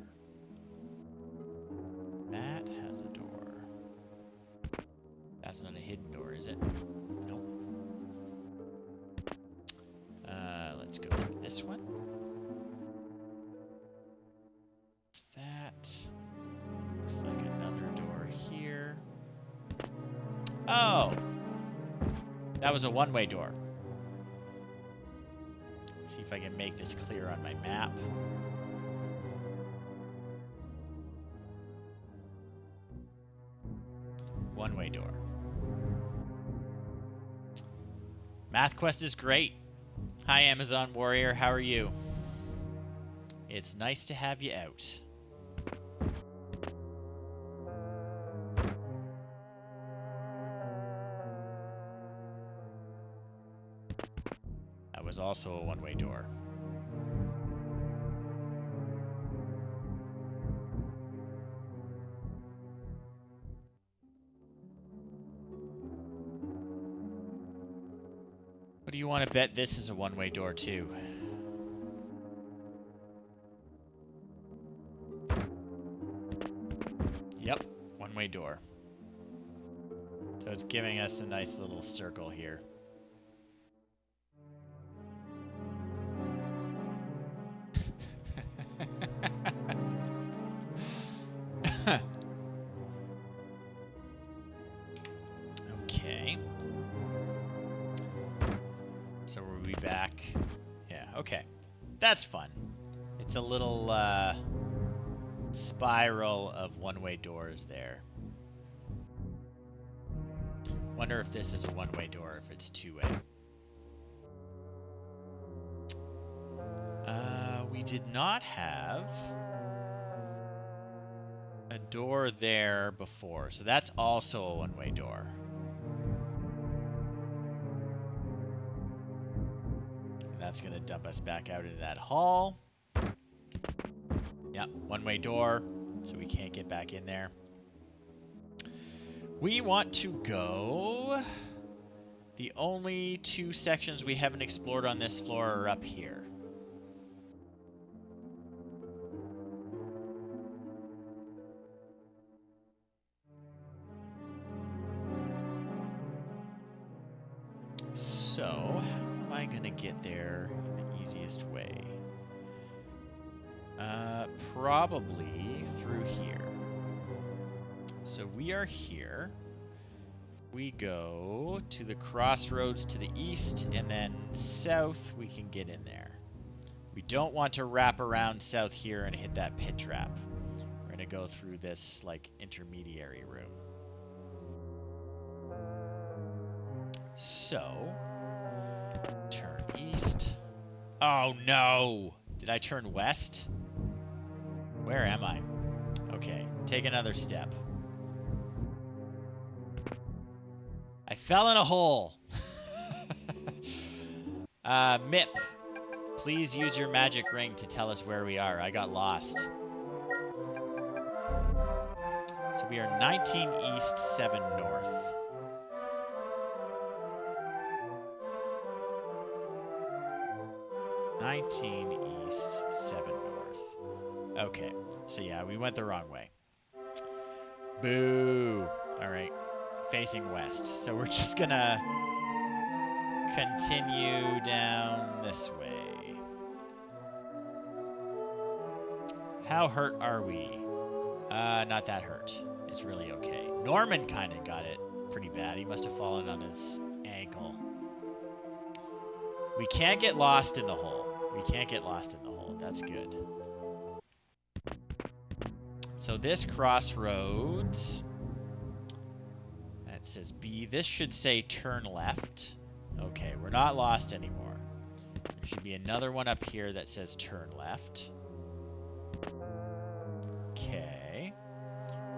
That has a door. That's not a hidden door, is it? Nope. Let's go through this one. What's that? Looks like another door here. Oh! That was a one-way door. Let's see if I can make this clear on my map. One-way door. MathQuest is great. Hi, Amazon Warrior. How are you? It's nice to have you out. That was also a one-way door. What do you want to bet this is a one-way door too? Yep, one-way door. So it's giving us a nice little circle here. Okay. So we'll be back. Yeah, okay. That's fun. It's a little spiral of one-way doors there. Wonder if this is a one-way door or if it's two-way. We did not have a door there before, so that's also a one-way door. that's going to dump us back out into that hall. Yep, one-way door, so we can't get back in there. We want to go... The only two sections we haven't explored on this floor are up here. So, how am I going to get there in the easiest way? Probably through here. So we are here. We go to the crossroads to the east, and then south we can get in there. We don't want to wrap around south here and hit that pit trap. We're going to go through this, like, intermediary room. So, turn east. Oh no! Did I turn west? Where am I? Okay, take another step. I fell in a hole. Mip, please use your magic ring to tell us where we are. I got lost. So we are 19 east, 7 north. East, 7 north. Okay, so yeah, we went the wrong way. Boo. Alright, facing west. So we're just gonna continue down this way. How hurt are we? Not that hurt. It's really okay. Norman kind of got it pretty bad. He must have fallen on his ankle. We can't get lost in the hole. We can't get lost in the hole. That's good. So this crossroads, that says B. This should say turn left. Okay, we're not lost anymore. There should be another one up here that says turn left. Okay.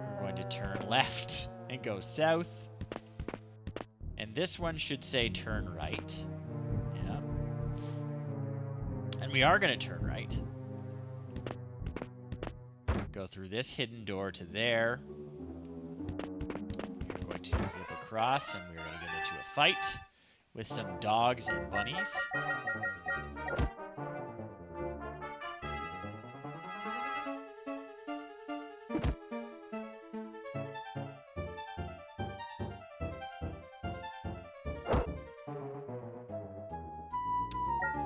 We're going to turn left and go south. And this one should say turn right. Yeah. And we are going to turn right. Go through this hidden door to there. We're going to zip across and we're going to get into a fight with some dogs and bunnies.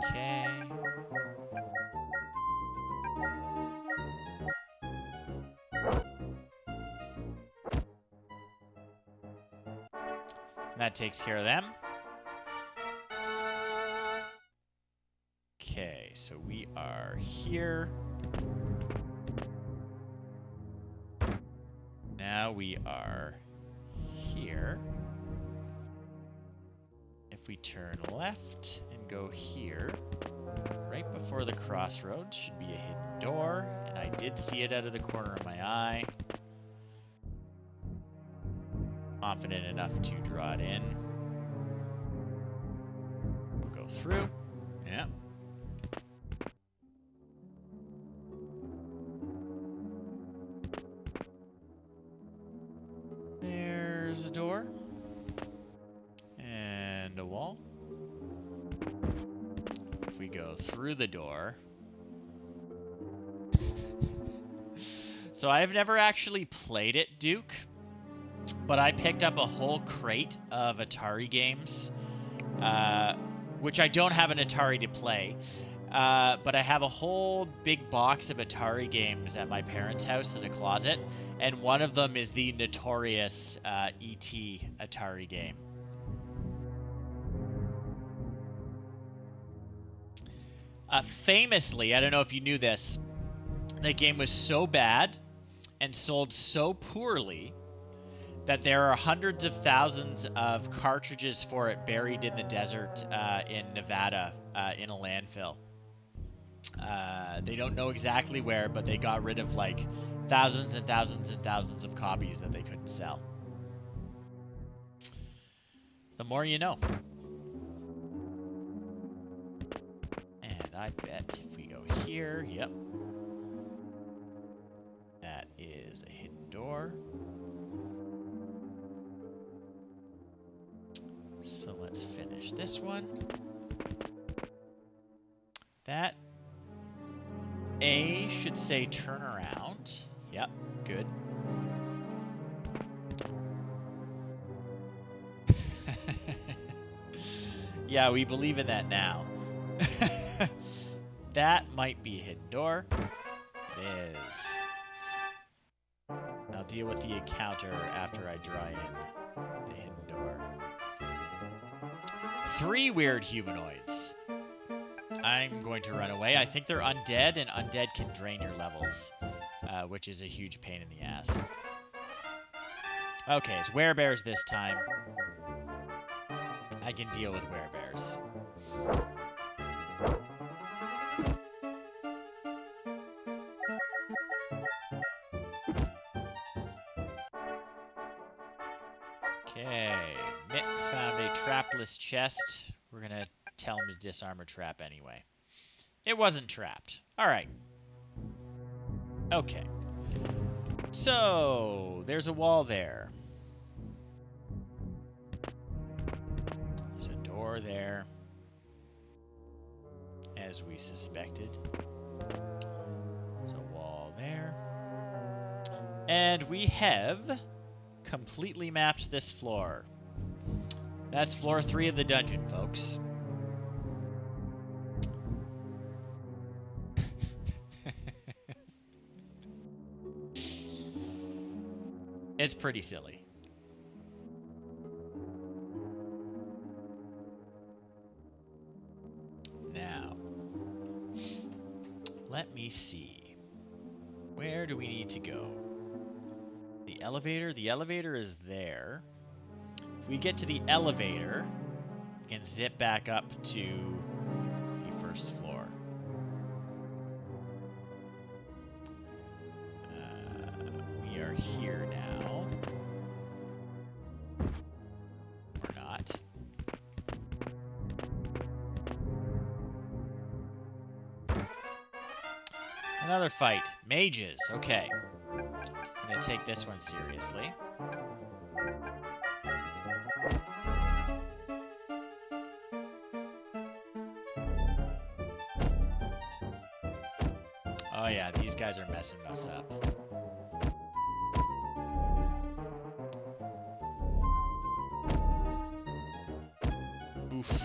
Okay. That takes care of them. Okay, so we are here. Now we are here. If we turn left and go here, right before the crossroads should be a hidden door, and I did see it out of the corner of my eye. Confident enough to draw it in. We'll go through. Yeah. There's a door. And a wall. If we go through the door. So I've never actually played it, Duke. But I picked up a whole crate of Atari games, which I don't have an Atari to play, but I have a whole big box of Atari games at my parents' house in a closet, and one of them is the notorious E.T. Atari game. Famously, I don't know if you knew this, the game was so bad and sold so poorly that there are hundreds of thousands of cartridges for it buried in the desert in Nevada in a landfill. They don't know exactly where, but they got rid of like thousands and thousands and thousands of copies that they couldn't sell. The more you know. I bet if we go here, yep. That is a hidden door. So let's finish this one. That A should say turn around. Yep, good. Yeah, we believe in that now. That might be a hidden door. It is. I'll deal with the encounter after I draw in the hidden door. 3 weird humanoids. I'm going to run away. I think they're undead, and undead can drain your levels, which is a huge pain in the ass. Okay, it's werebears this time. I can deal with werebears. Okay, Mitt found a trapless chest. We're gonna tell him to disarm a trap anyway. It wasn't trapped. Alright. Okay. So, there's a wall there. There's a door there. As we suspected. There's a wall there. And we have completely mapped this floor. That's floor 3 of the dungeon, folks. It's pretty silly. Now, let me see. Where do we need to go? The elevator? The elevator is there. If we get to the elevator, we can zip back up to the first floor. We are here now. Or not. Another fight. Mages. Okay. I'm going to take this one seriously. Oh yeah, these guys are messing us up. Oof.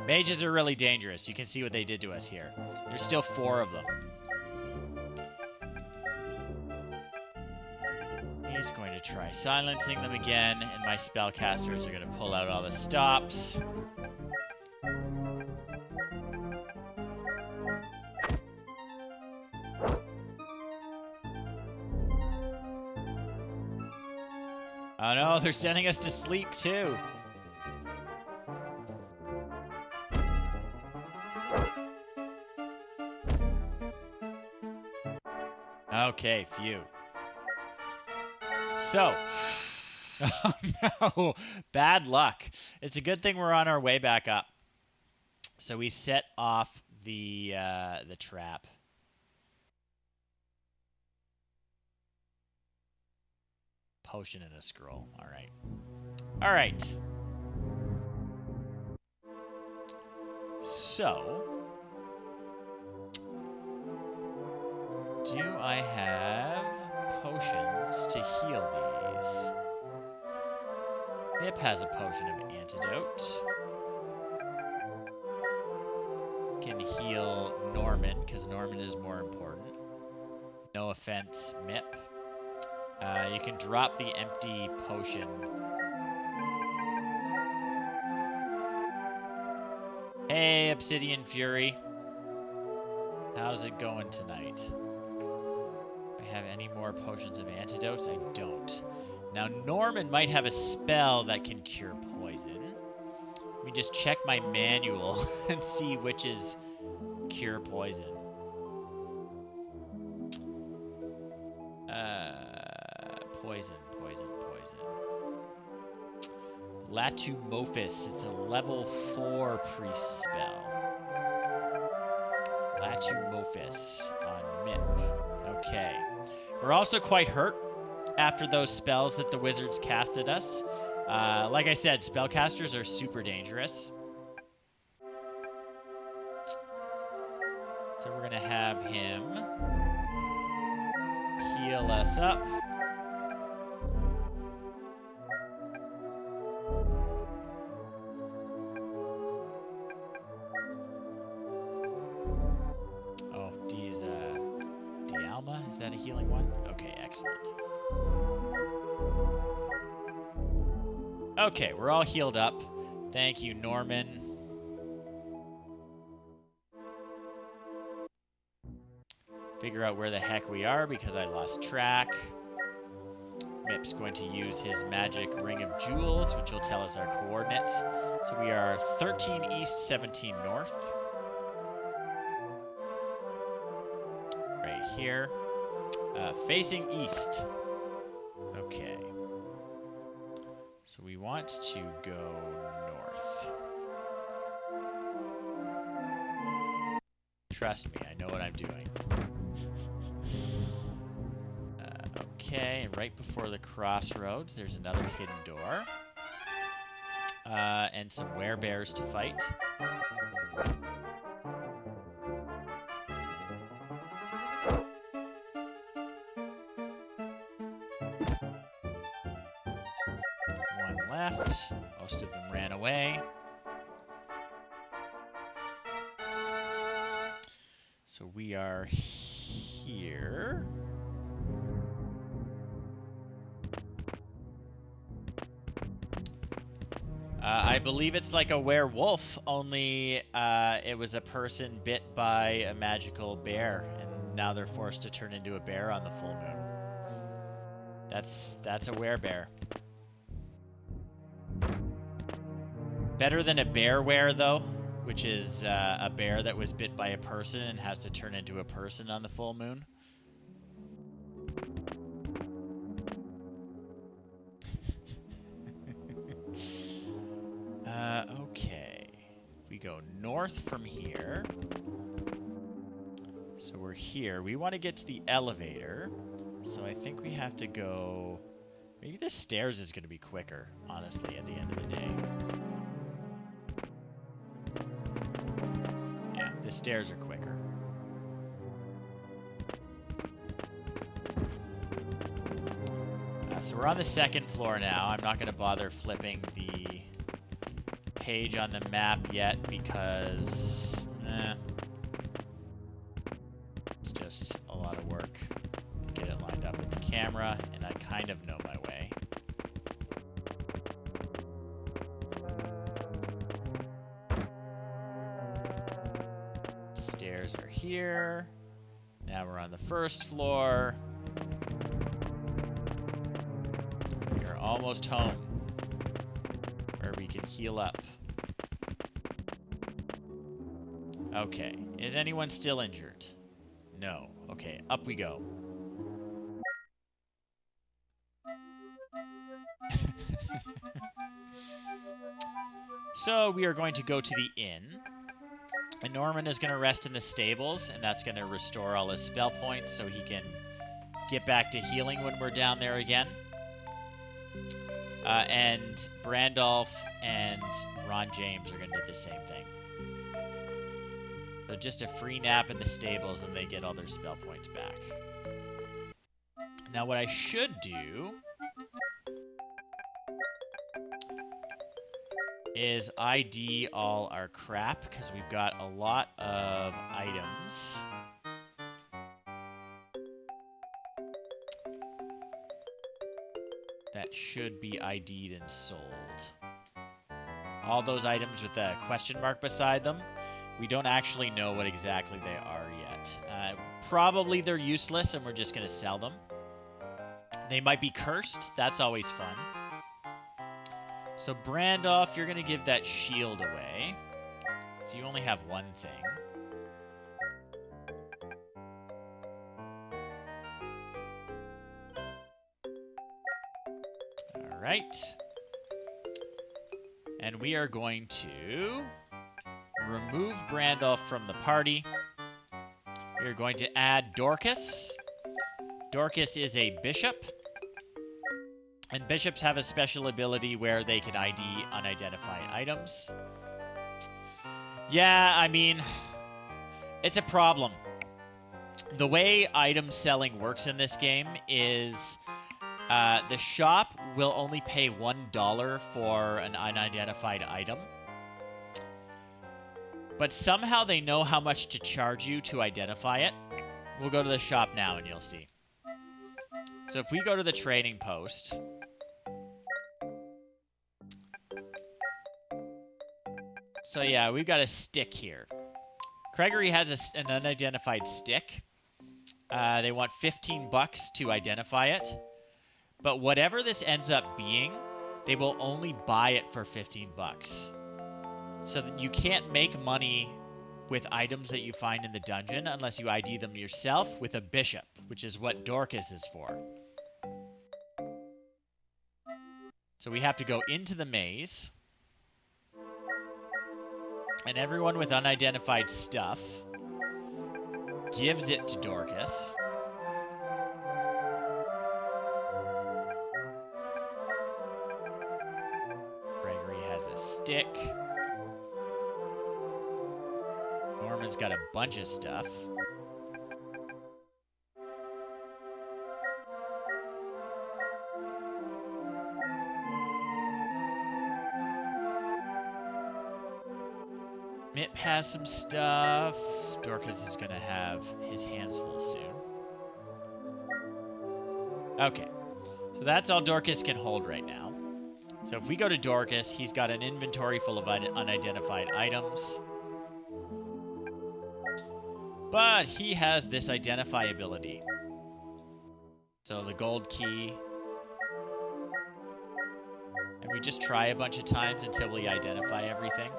Mages are really dangerous. You can see what they did to us here. There's still 4 of them. He's going to try silencing them again, and my spellcasters are going to pull out all the stops. Oh no, they're sending us to sleep too. Okay, phew. So, oh no, bad luck. It's a good thing we're on our way back up. So we set off the trap. Potion and a scroll. All right. All right. So, do I have potions to heal these? Nip has a potion of antidote. Can heal Norman, because Norman is more important. No offense, Mip. You can drop the empty potion. Hey, Obsidian Fury. How's it going tonight? Do I have any more potions of antidotes? I don't. Now, Norman might have a spell that can cure poison. Let me just check my manual and see which is cure poison. Poison. Latumofis. It's a level 4 priest spell. Latumofis on Mip. Okay. We're also quite hurt after those spells that the wizards cast at us. Like I said, spellcasters are super dangerous. So we're going to have him heal us up. Oh, D's Dialma, is that a healing one? Okay, excellent. Okay, we're all healed up. Thank you, Norman. Figure out where the heck we are because I lost track. Mip's going to use his magic ring of jewels, which will tell us our coordinates. So we are 13 east, 17 north. Right here. Facing east. Okay. So we want to go north. Trust me, I know what I'm doing. Okay, and right before the crossroads, there's another hidden door. And some werebears to fight. One left. Most of them ran away. So we are here. I believe it's like a werewolf, only it was a person bit by a magical bear, and now they're forced to turn into a bear on the full moon. That's a werebear. Better than a bearwere, though, which is a bear that was bit by a person and has to turn into a person on the full moon. Okay. We go north from here. So we're here. We want to get to the elevator. So I think we have to go... Maybe the stairs is going to be quicker, honestly, at the end of the day. Yeah, the stairs are quicker. So we're on the second floor now. I'm not going to bother flipping the page on the map yet because it's just a lot of work to get it lined up with the camera, and I kind of know my way. Stairs are here. Now we're on the first floor. We're almost home, where we can heal up. Okay, is anyone still injured? No. Okay, up we go. So we are going to go to the inn. And Norman is going to rest in the stables, and that's going to restore all his spell points so he can get back to healing when we're down there again. And Brandolph and Ron James are going to do the same thing. So just a free nap in the stables, and they get all their spell points back. Now what I should do is ID all our crap, because we've got a lot of items. That should be ID'd and sold. All those items with a question mark beside them, we don't actually know what exactly they are yet. Probably they're useless and we're just going to sell them. They might be cursed. That's always fun. So Brandolph, you're going to give that shield away. So you only have one thing. All right. And we are going to remove Brandolph from the party. We are going to add Dorcas. Dorcas is a bishop. And bishops have a special ability where they can ID unidentified items. Yeah, I mean, it's a problem. The way item selling works in this game is the shop will only pay $1 for an unidentified item. But somehow they know how much to charge you to identify it. We'll go to the shop now and you'll see. So if we go to the trading post... So yeah, we've got a stick here. Gregory has an unidentified stick. They want $15 to identify it. But whatever this ends up being, they will only buy it for $15. So that you can't make money with items that you find in the dungeon unless you ID them yourself with a bishop, which is what Dorcas is for. So we have to go into the maze. And everyone with unidentified stuff gives it to Dorcas. Gregory has a stick. Norman's got a bunch of stuff. Mip has some stuff. Dorcas is going to have his hands full soon. Okay. So that's all Dorcas can hold right now. So if we go to Dorcas, he's got an inventory full of unidentified items. But he has this identify ability. So the gold key. And we just try a bunch of times until we identify everything.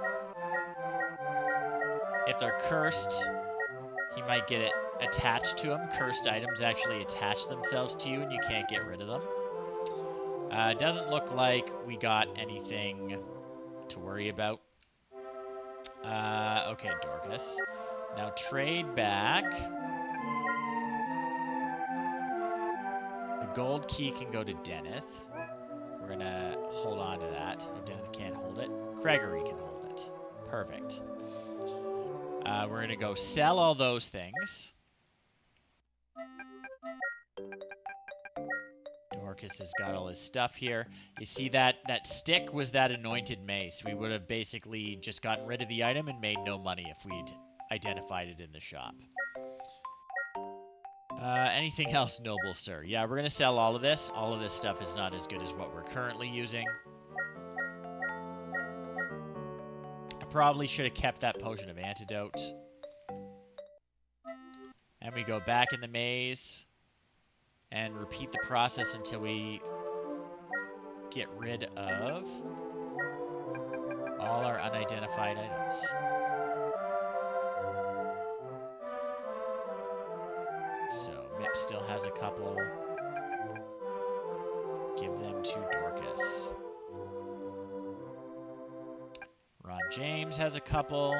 If they're cursed, he might get it attached to him. Cursed items actually attach themselves to you and you can't get rid of them. Doesn't look like we got anything to worry about. Okay, Dorcas. Now trade back. The gold key can go to Deneth. We're going to hold on to that. Oh, Deneth can't hold it. Gregory can hold it. Perfect. We're going to go sell all those things. Dorcas has got all his stuff here. You see that stick was that anointed mace. We would have basically just gotten rid of the item and made no money if we'd identified it in the shop. Anything else, noble sir? Yeah, we're going to sell all of this. All of this stuff is not as good as what we're currently using. I probably should have kept that potion of antidote. And we go back in the maze and repeat the process until we get rid of all our unidentified items. So Mip still has a couple. Give them to Dorcas. Ron James has a couple.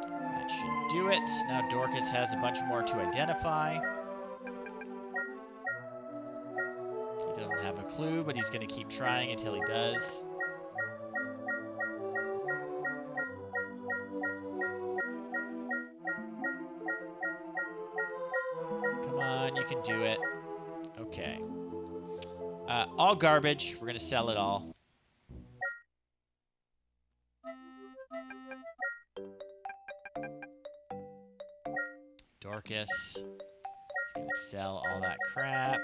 That should do it. Now Dorcas has a bunch more to identify. He doesn't have a clue, but he's going to keep trying until he does. Come on, you can do it. Okay. All garbage. We're going to sell it all. Dorcas is going to sell all that crap.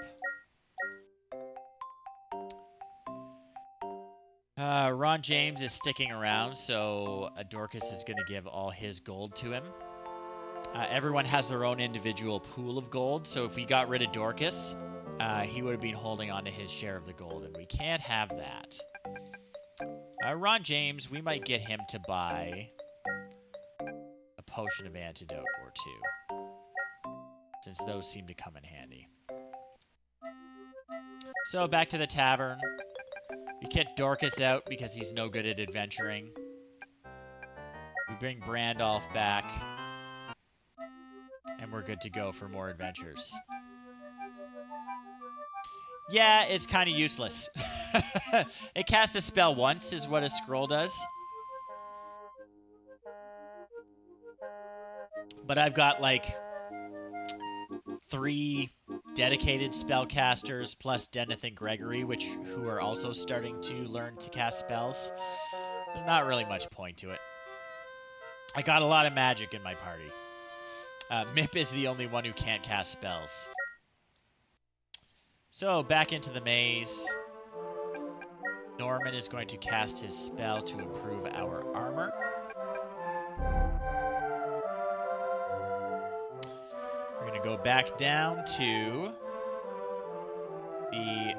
Ron James is sticking around, so Dorcas is going to give all his gold to him. Everyone has their own individual pool of gold, so if we got rid of Dorcas, he would have been holding on to his share of the gold, and we can't have that. Ron James, we might get him to buy a potion of antidote or two, since those seem to come in handy. So back to the tavern. We kick Dorcas out because he's no good at adventuring. We bring Brandolph back. And we're good to go for more adventures. Yeah, it's kind of useless. It casts a spell once is what a scroll does. But I've got like 3 dedicated spellcasters plus Deneth and Gregory, who are also starting to learn to cast spells. There's not really much point to it. I got a lot of magic in my party. Mip is the only one who can't cast spells. So, back into the maze. Norman is going to cast his spell to improve our armor. We're going to go back down to the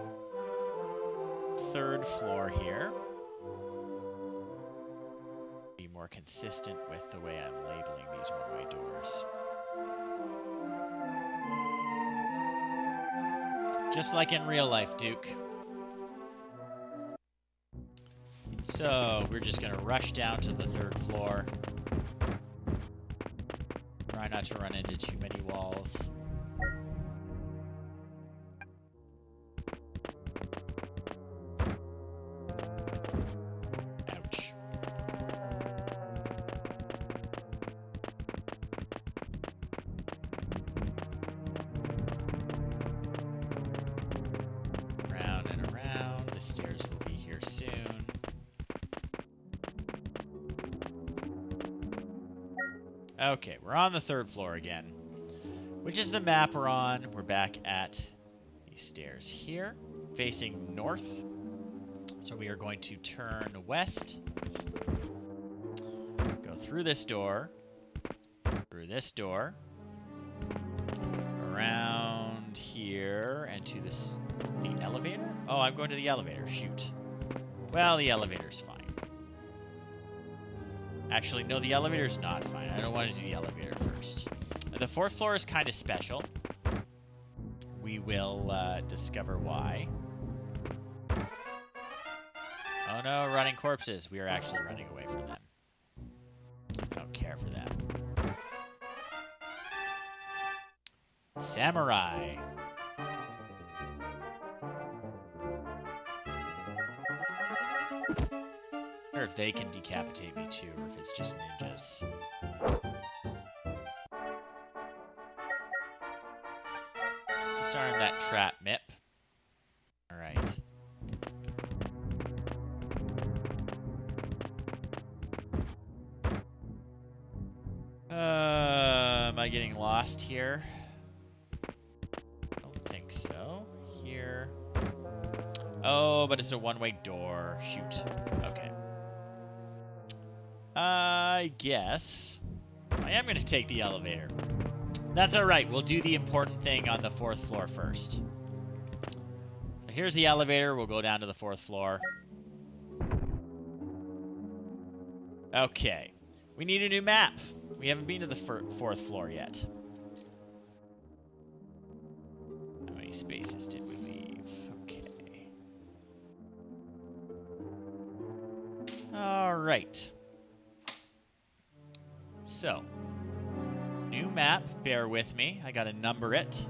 3rd floor here. Be more consistent with the way I'm labeling these one-way doors. Just like in real life, Duke. So, we're just going to rush down to the 3rd floor. Try not to run into too many walls. Ouch. Round and around. The stairs will be here soon. Okay, we're on the 3rd floor again, which is the map we're on. We're back at these stairs here, facing north. So we are going to turn west, go through this door, around here, and to the elevator? Oh, I'm going to the elevator. Shoot. Well, the elevator's fine. Actually, no, the elevator's not fine. I don't want to do the elevator first. The 4th floor is kind of special. We will discover why. Oh no, running corpses. We are actually running away from them. I don't care for them. Samurai. I wonder if they can decapitate me too, or if it's just ninjas. Disarm that trap, Mip. Alright. Am I getting lost here? I don't think so. Here. Oh, but it's a one-way door. Shoot. Okay. I guess I am going to take the elevator. That's alright. We'll do the important thing on the 4th floor first. So here's the elevator. We'll go down to the 4th floor. Okay. We need a new map. We haven't been to the 4th floor yet. How many spaces did we leave? Okay. Alright. So, new map, bear with me. I gotta number it.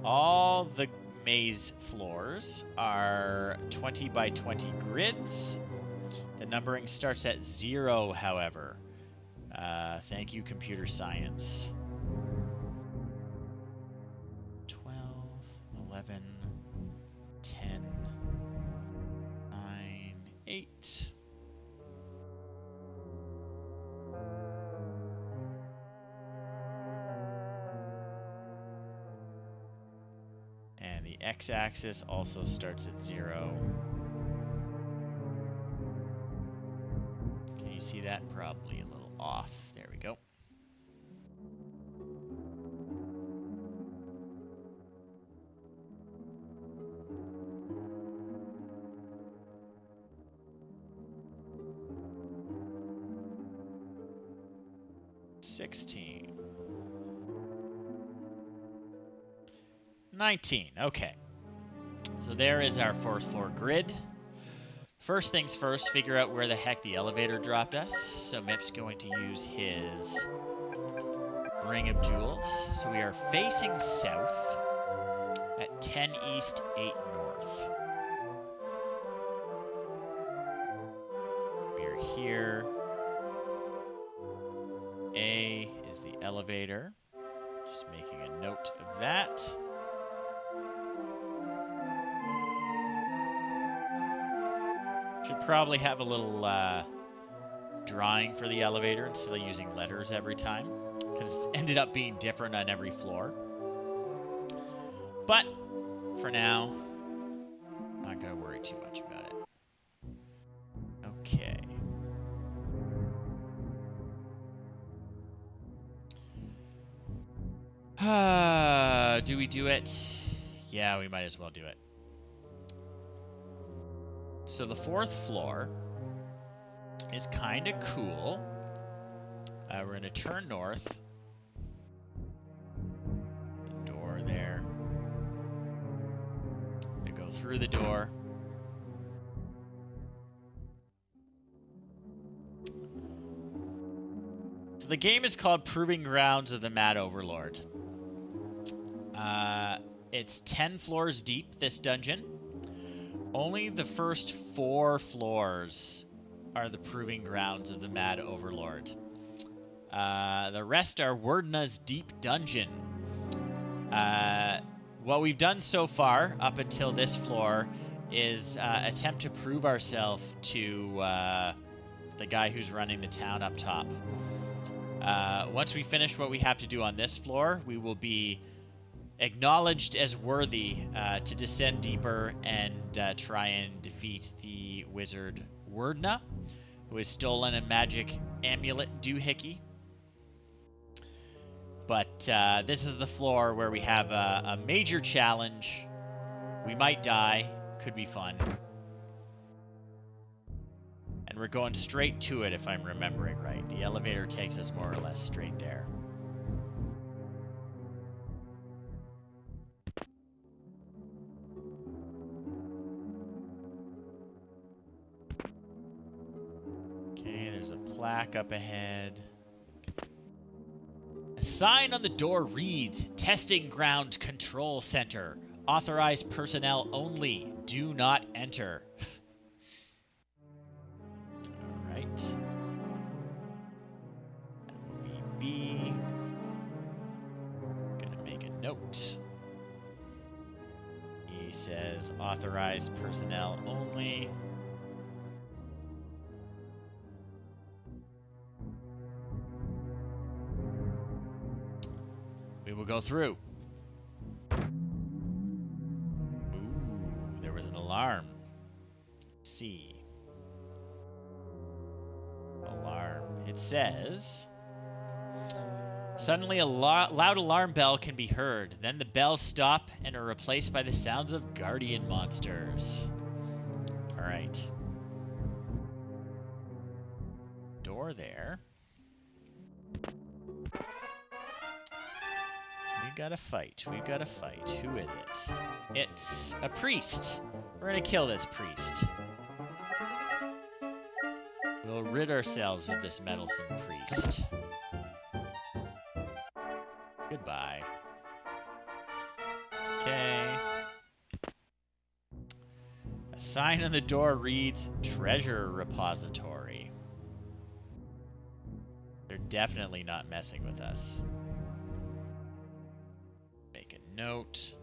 All the maze floors are 20 by 20 grids. The numbering starts at 0, however. Thank you, computer science. 12, 11, 10, 9, 8. And the x-axis also starts at 0. Can you see that? Probably a little off. There we go. $16. 19. Okay. So there is our 4th floor grid. First things first, figure out where the heck the elevator dropped us. So Mip's going to use his Ring of Jewels. So we are facing south at 10 east, 8 north. We are here. A is the elevator. Just making a note of that. Should probably have a little drawing for the elevator instead of using letters every time, because it's ended up being different on every floor. But for now, I'm not going to worry too much about it. Okay. Do we do it? Yeah, we might as well do it. So the 4th floor is kind of cool. We're going to turn north. The door there. We go through the door. So the game is called Proving Grounds of the Mad Overlord. It's 10 floors deep, this dungeon. Only the first 4 floors are the Proving Grounds of the Mad Overlord. The rest are Werdna's Deep Dungeon. What we've done so far, up until this floor, is attempt to prove ourselves to the guy who's running the town up top. Once we finish what we have to do on this floor, we will be acknowledged as worthy to descend deeper and try and defeat the wizard Werdna, who has stolen a magic amulet doohickey. But this is the floor where we have a major challenge. We might die. Could be fun. And we're going straight to it, if I'm remembering right. The elevator takes us more or less straight there. Okay, there's a plaque up ahead. A sign on the door reads, Testing Ground Control Center. Authorized personnel only. Do not enter. Alright. That will be B. Gonna make a note. He says authorized personnel only. We will go through. Ooh, there was an alarm. C. Alarm. It says, suddenly a loud alarm bell can be heard. Then the bells stop and are replaced by the sounds of guardian monsters. Alright. Door there. We've got to fight. We've got to fight. Who is it? It's a priest. We're going to kill this priest. We'll rid ourselves of this meddlesome priest. Goodbye. Okay. A sign on the door reads, Treasure Repository. They're definitely not messing with us. Make a note.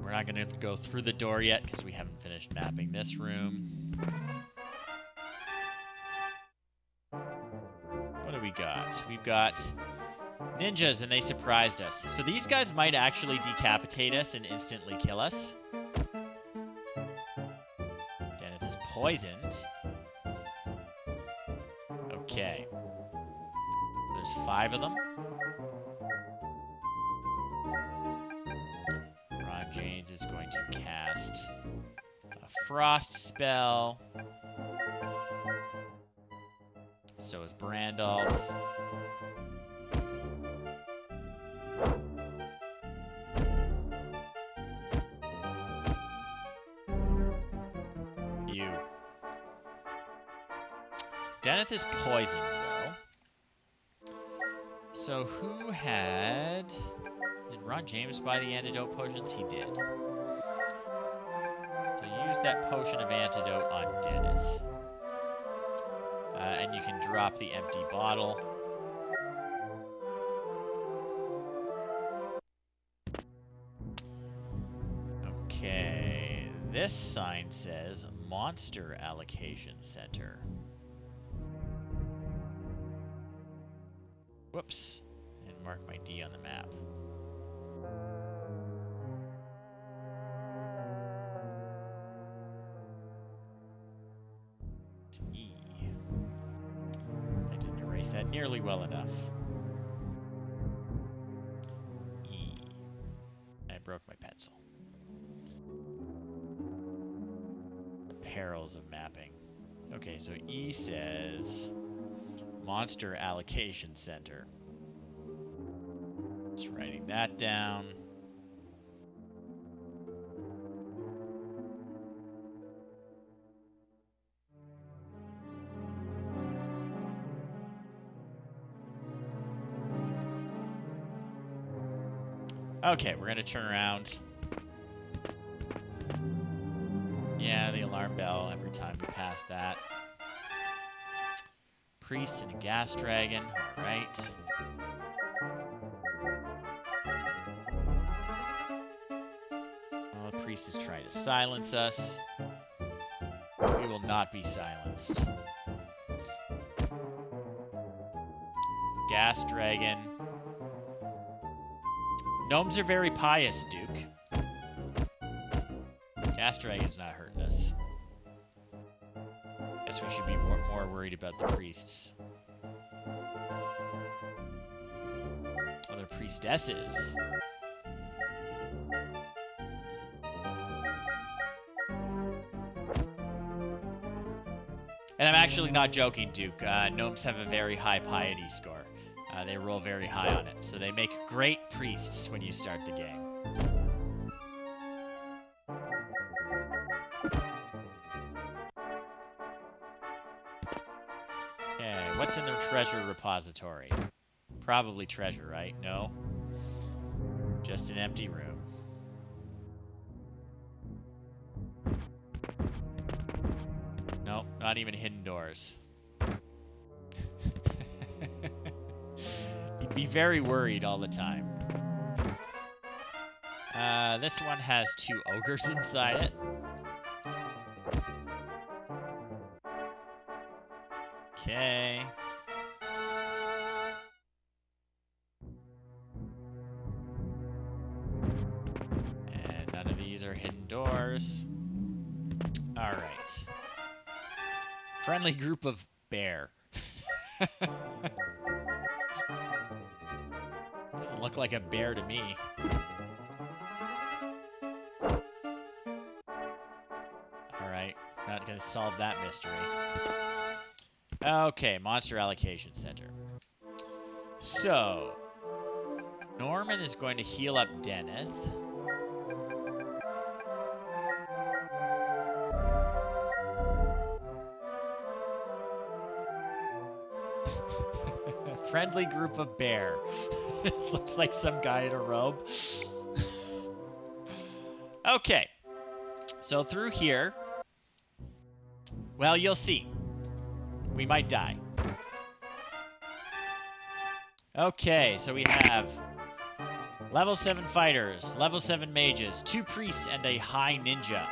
We're not going to go through the door yet because we haven't finished mapping this room. What do we got? We've got ninjas, and they surprised us. So these guys might actually decapitate us and instantly kill us. Deneth is poisoned. Okay. There's 5 of them. Rhymes James is going to cast a frost spell. So is Brandolph. You. Deneth is poisoned, though. So who had... Did Ron James buy the antidote potions? He did. So use that potion of antidote on Deneth. And you can drop the empty bottle. Okay, this sign says Monster Allocation Center. Whoops, and mark my D on the map. It's E. I didn't erase that nearly well enough. E. I broke my pencil. Perils of mapping. Okay, so E says Monster Allocation Center. Just writing that down. Okay, we're gonna turn around. Yeah, the alarm bell every time we pass that. Priest and a gas dragon, alright. Well, the priest is trying to silence us. We will not be silenced. Gas dragon. Gnomes are very pious, Duke. Gas dragon's not hurting us. Guess we should be more worried about the priests. Other priestesses. And I'm actually not joking, Duke. Gnomes have a very high piety score. They roll very high on it, so they make great priests when you start the game. Okay, what's in the treasure repository? Probably treasure, right? No? Just an empty room. Nope, not even hidden doors. You'd be very worried all the time. This one has 2 ogres inside it. Okay. And none of these are hidden doors. Alright. Friendly group of bear. Doesn't look like a bear to me. Alright, not gonna solve that mystery. Okay, Monster Allocation Center. So, Norman is going to heal up Deneth. Friendly group of bear. Looks like some guy in a robe. Okay. So through here, well, you'll see. We might die. Okay, so we have level 7 fighters, level 7 mages, 2 priests, and a high ninja.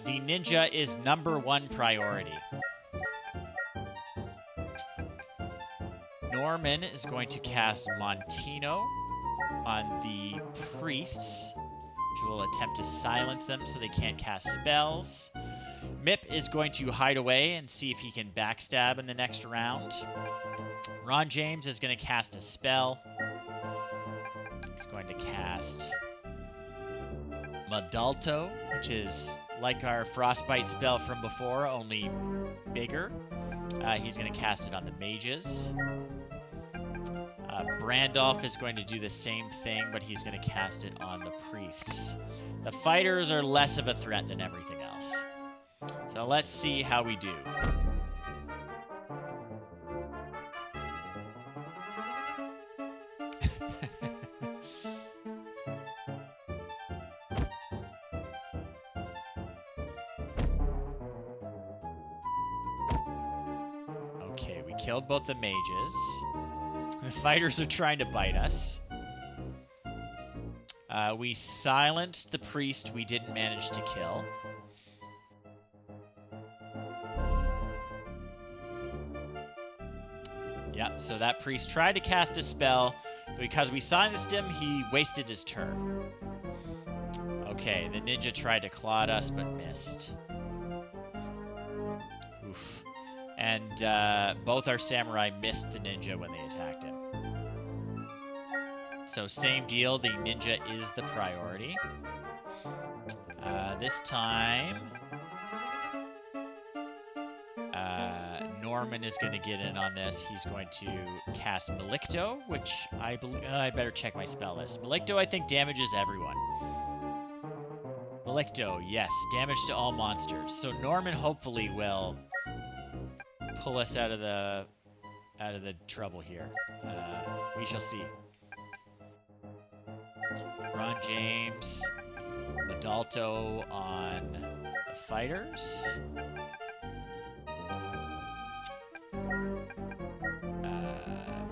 The ninja is #1 priority. Norman is going to cast Montino on the priests, which will attempt to silence them so they can't cast spells. Mip is going to hide away and see if he can backstab in the next round. Ron James is going to cast a spell. He's going to cast Madalto, which is like our Frostbite spell from before, only bigger. He's going to cast it on the mages. Brandolph is going to do the same thing, but he's going to cast it on the priests. The fighters are less of a threat than everything else. So let's see how we do. Okay, we killed both the mages. The fighters are trying to bite us. We silenced the priest we didn't manage to kill. Yep, so that priest tried to cast a spell, but because we silenced him, he wasted his turn. Okay, the ninja tried to claw at us, but missed. Oof. And both our samurai missed the ninja when they attacked him. So same deal, the ninja is the priority. This time, Norman is going to get in on this. He's going to cast Malicto, which I believe... I better check my spell list. Malicto, I think, damages everyone. Malicto, yes, damage to all monsters. So Norman hopefully will pull us out of the trouble here. We shall see. Ron James, Madalto on the fighters.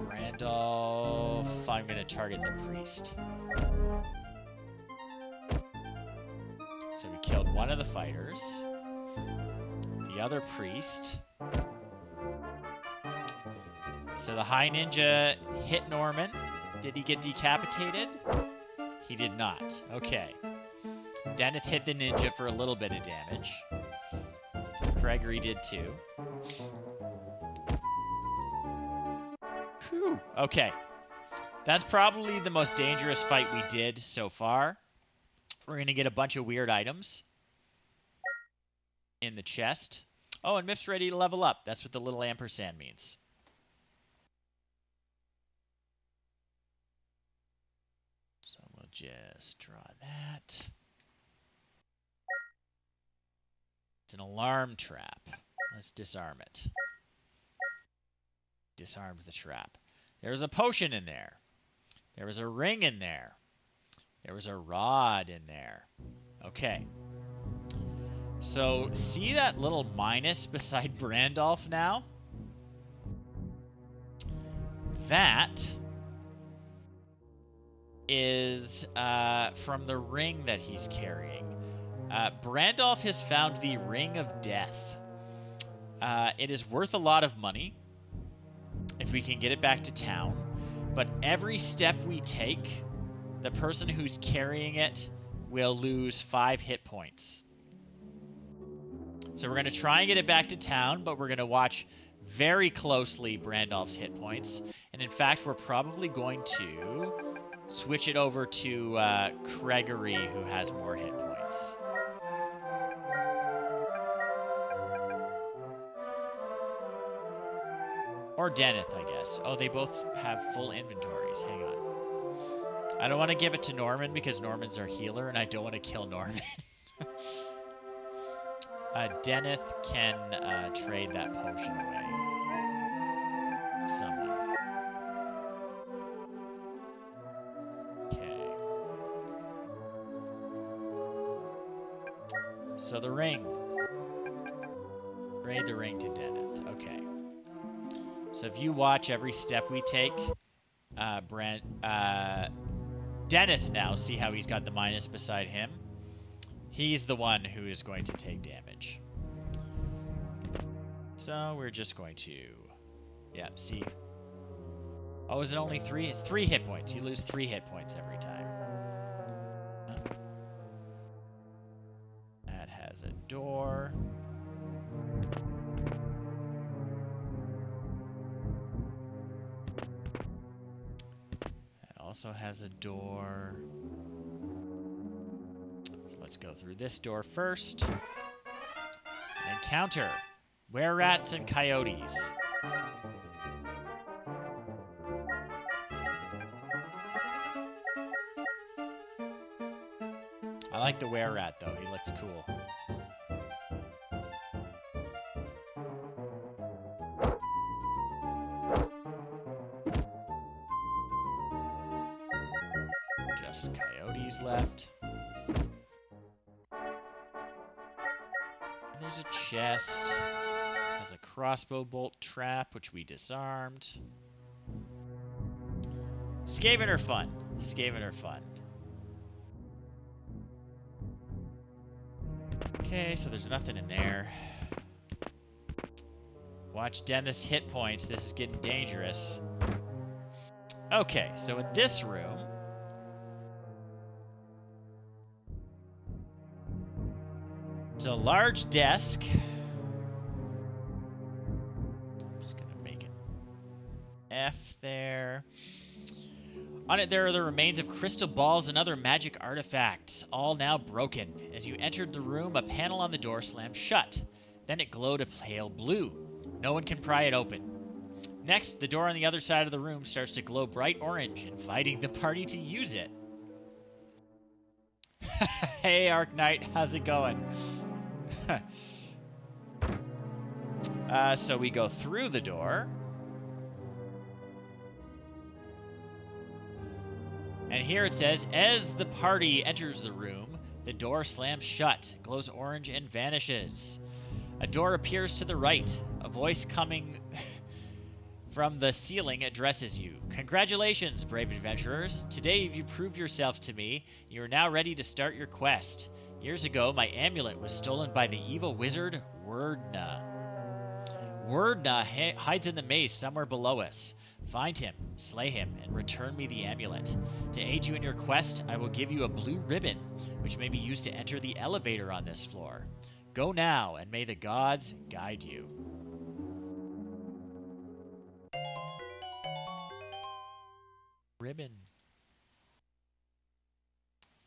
Randolph, I'm going to target the priest. So we killed one of the fighters. The other priest. So the high ninja hit Norman. Did he get decapitated? He did not. Okay. Deneth hit the ninja for a little bit of damage. Gregory did too. Whew. Okay. That's probably the most dangerous fight we did so far. We're going to get a bunch of weird items in the chest. Oh, and Miff's ready to level up. That's what the little ampersand means. So we'll just draw that. It's an alarm trap. Let's disarm it. Disarmed the trap. There's a potion in there. There was a ring in there. There was a rod in there. Okay. So, see that little minus beside Brandolph now? That is from the ring that he's carrying. Brandolph has found the Ring of Death. It is worth a lot of money if we can get it back to town. But every step we take, the person who's carrying it will lose 5 hit points. So we're going to try and get it back to town, but we're going to watch very closely Brandolph's hit points. And in fact, we're probably going to switch it over to Gregory, who has more hit points. Or Deneth, I guess. Oh, they both have full inventories. Hang on. I don't want to give it to Norman because Norman's our healer, and I don't want to kill Norman. Deneth can trade that potion away. Someone. Okay. So the ring. Trade the ring to Deneth. Okay. So if you watch every step we take, Deneth now, see how he's got the minus beside him? He's the one who is going to take damage. So we're just going to... Yeah, see? Oh, is it only 3? It's 3 hit points. You lose 3 hit points every time. That has a door. That also has a door. let's go through this door first. Encounter were-rats and coyotes. I like the were-rat, though. He looks cool. Just coyotes left. And there's a chest. Has a crossbow bolt trap, which we disarmed. Skaven are fun. Skaven are fun. Okay, so there's nothing in there. Watch Dennis hit points. This is getting dangerous. Okay, so in this room, there's a large desk. I'm just gonna make an F there. On it, there are the remains of crystal balls and other magic artifacts, all now broken. As you entered the room, a panel on the door slammed shut. Then it glowed a pale blue. No one can pry it open. Next, the door on the other side of the room starts to glow bright orange, inviting the party to use it. Hey, Arc Knight, how's it going? So we go through the door. And here it says, as the party enters the room, the door slams shut, glows orange, and vanishes. A door appears to the right. A voice coming from the ceiling addresses you. Congratulations, brave adventurers. Today you proved yourself to me. You are now ready to start your quest. Years ago, my amulet was stolen by the evil wizard, Wordna. Wordna hides in the maze somewhere below us. Find him, slay him, and return me the amulet. To aid you in your quest, I will give you a blue ribbon, which may be used to enter the elevator on this floor. Go now, and may the gods guide you. Ribbon.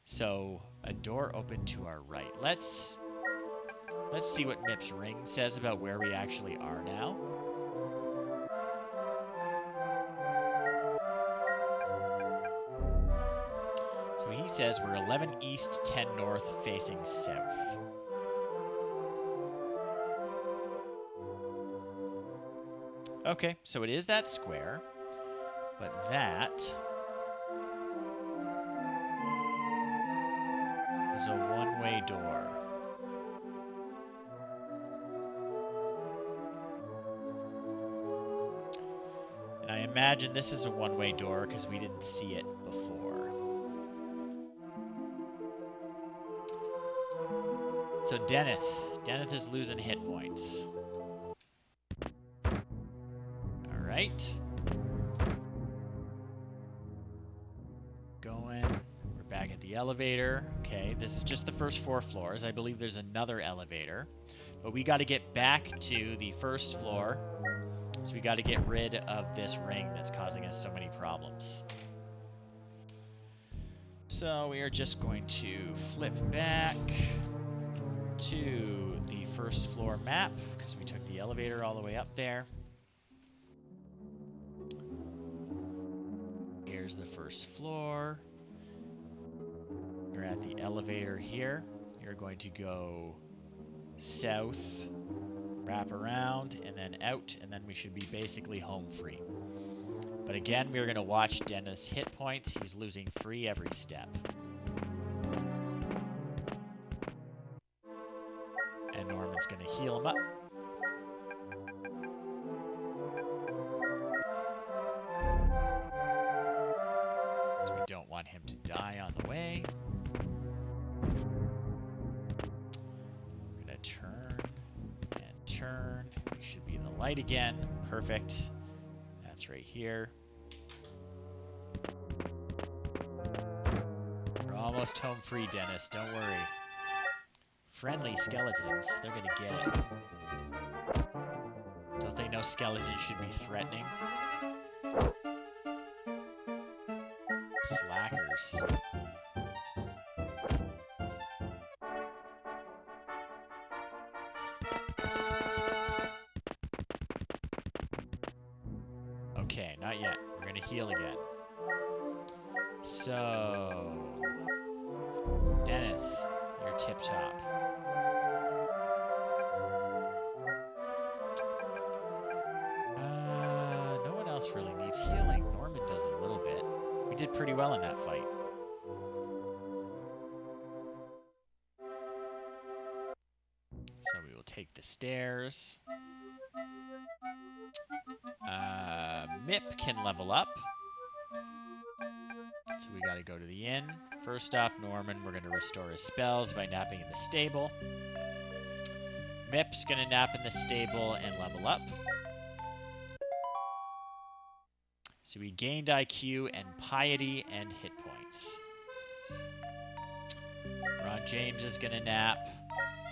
So, a door opened to our right. Let's see what Mip's ring says about where we actually are now. So he says we're 11 east, 10 north, facing south. Okay, so it is that square, but that is a one-way door. And I imagine this is a one-way door because we didn't see it before. So Deneth is losing hit points. Alright. Going. We're back at the elevator. Okay, this is just the first 4 floors. I believe there's another elevator. But we got to get back to the first floor. So we got to get rid of this ring that's causing us so many problems. So we are just going to flip back to the first floor map because we took the elevator all the way up there. Here's the first floor. We're at the elevator here. You're going to go south, wrap around, and then out, and then we should be basically home free. But again, we're going to watch Dennis hit points. He's losing 3 every step. And Norman's going to heal him up. So we don't want him to die on the way. We're going to turn and turn. We should be in the light again. Perfect. That's right here. We're almost home free, Dennis. Don't worry. Friendly skeletons. They're gonna get it. Don't they know skeletons should be threatening? Slackers. So, Deneth, you're tip top. No one else really needs healing. Norman does a little bit. We did pretty well in that fight. So we will take the stairs. Mip can level up. So we gotta go to the inn. First off, Norman, we're gonna restore his spells by napping in the stable. Mip's gonna nap in the stable and level up. So we gained IQ and piety and hit points. Ron James is gonna nap.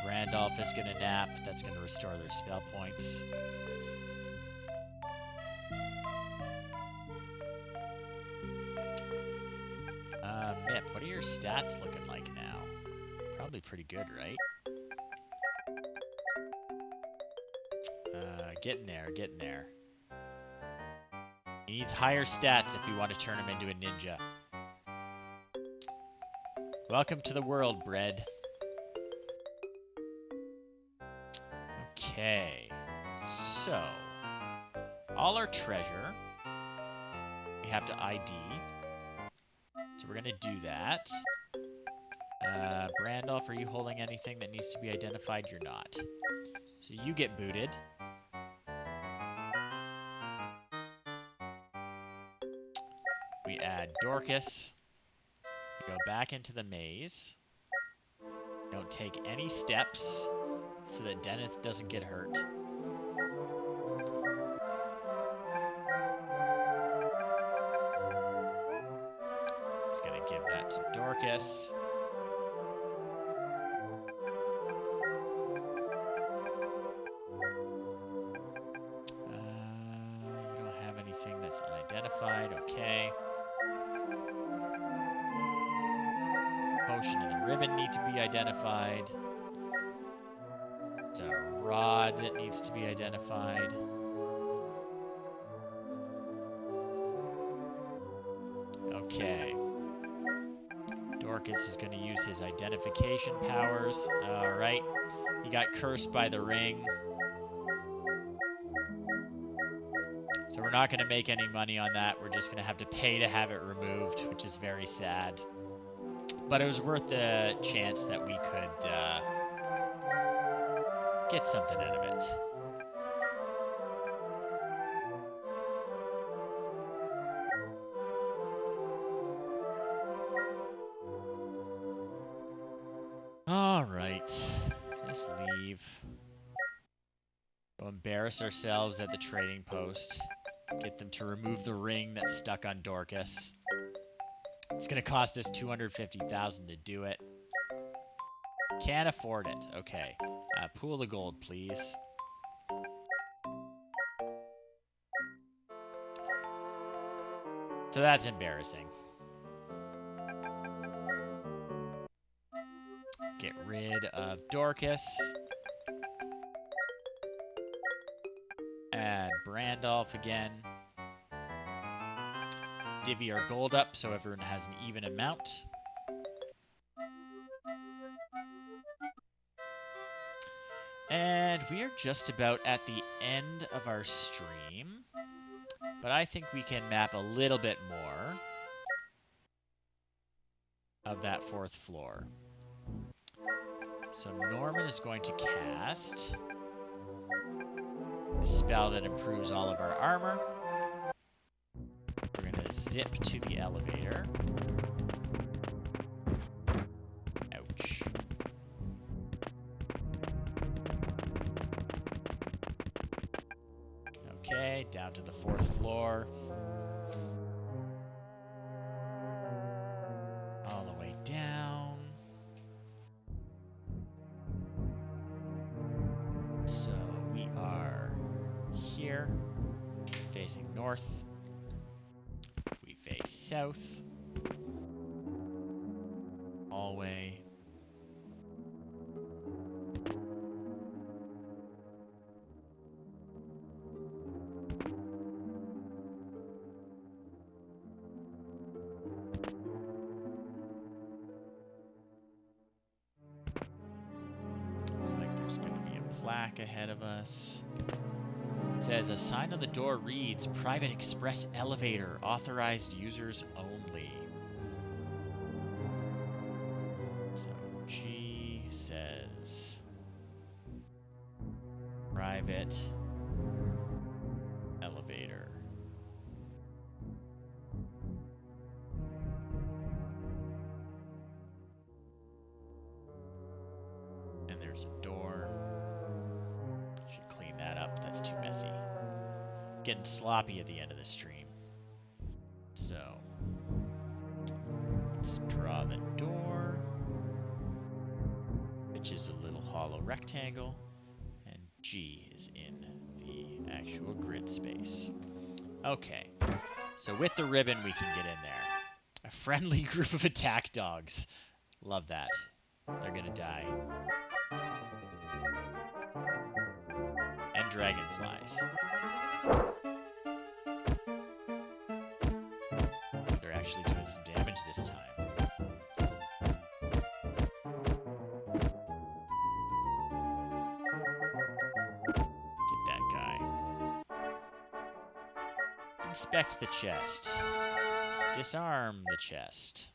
Randolph is gonna nap. That's gonna restore their spell points. Mip, what are your stats looking like now? Probably pretty good, right? Getting there, getting there. He needs higher stats if you want to turn him into a ninja. Welcome to the world, Bread. Okay, so all our treasure we have to ID. So we're gonna do that. Brandolph, are you holding anything that needs to be identified? You're not. So you get booted. We add Dorcas. We go back into the maze. Don't take any steps so that Deneth doesn't get hurt. Just gonna give that to Dorcas. You don't have anything that's unidentified. Okay. Potion and the ribbon need to be identified. It's a rod that needs to be identified. Okay. Dorcas is going to use his identification powers. Alright. He got cursed by the ring. So we're not going to make any money on that. We're just going to have to pay to have it removed, which is very sad. But it was worth the chance that we could get something out of it. Alright. Just leave. Go embarrass ourselves at the trading post. Get them to remove the ring that's stuck on Dorcas. It's going to cost us $250,000 to do it. Can't afford it. Okay. Pool the gold, please. So that's embarrassing. Get rid of Dorcas. Add Brandolph again. Divvy our gold up so everyone has an even amount. And we are just about at the end of our stream. But I think we can map a little bit more of that fourth floor. So Norman is going to cast a spell that improves all of our armor. We're going to zip to the elevator. Ouch. Okay, down to the fourth floor. All the way down. So we are here, facing north. We face south. Hallway. back ahead of us. It says a sign on the door reads private express elevator, authorized users only. So G says private elevator. And there's a door. Should clean that up. That's too messy. Getting sloppy at the end of the stream. So let's draw the door, which is a little hollow rectangle, and G is in the actual grid space. Okay, so with the ribbon we can get in there. A friendly group of attack dogs. Love that. They're gonna die. And dragonflies. They're actually doing some damage this time. Get that guy. Inspect the chest. Disarm the chest.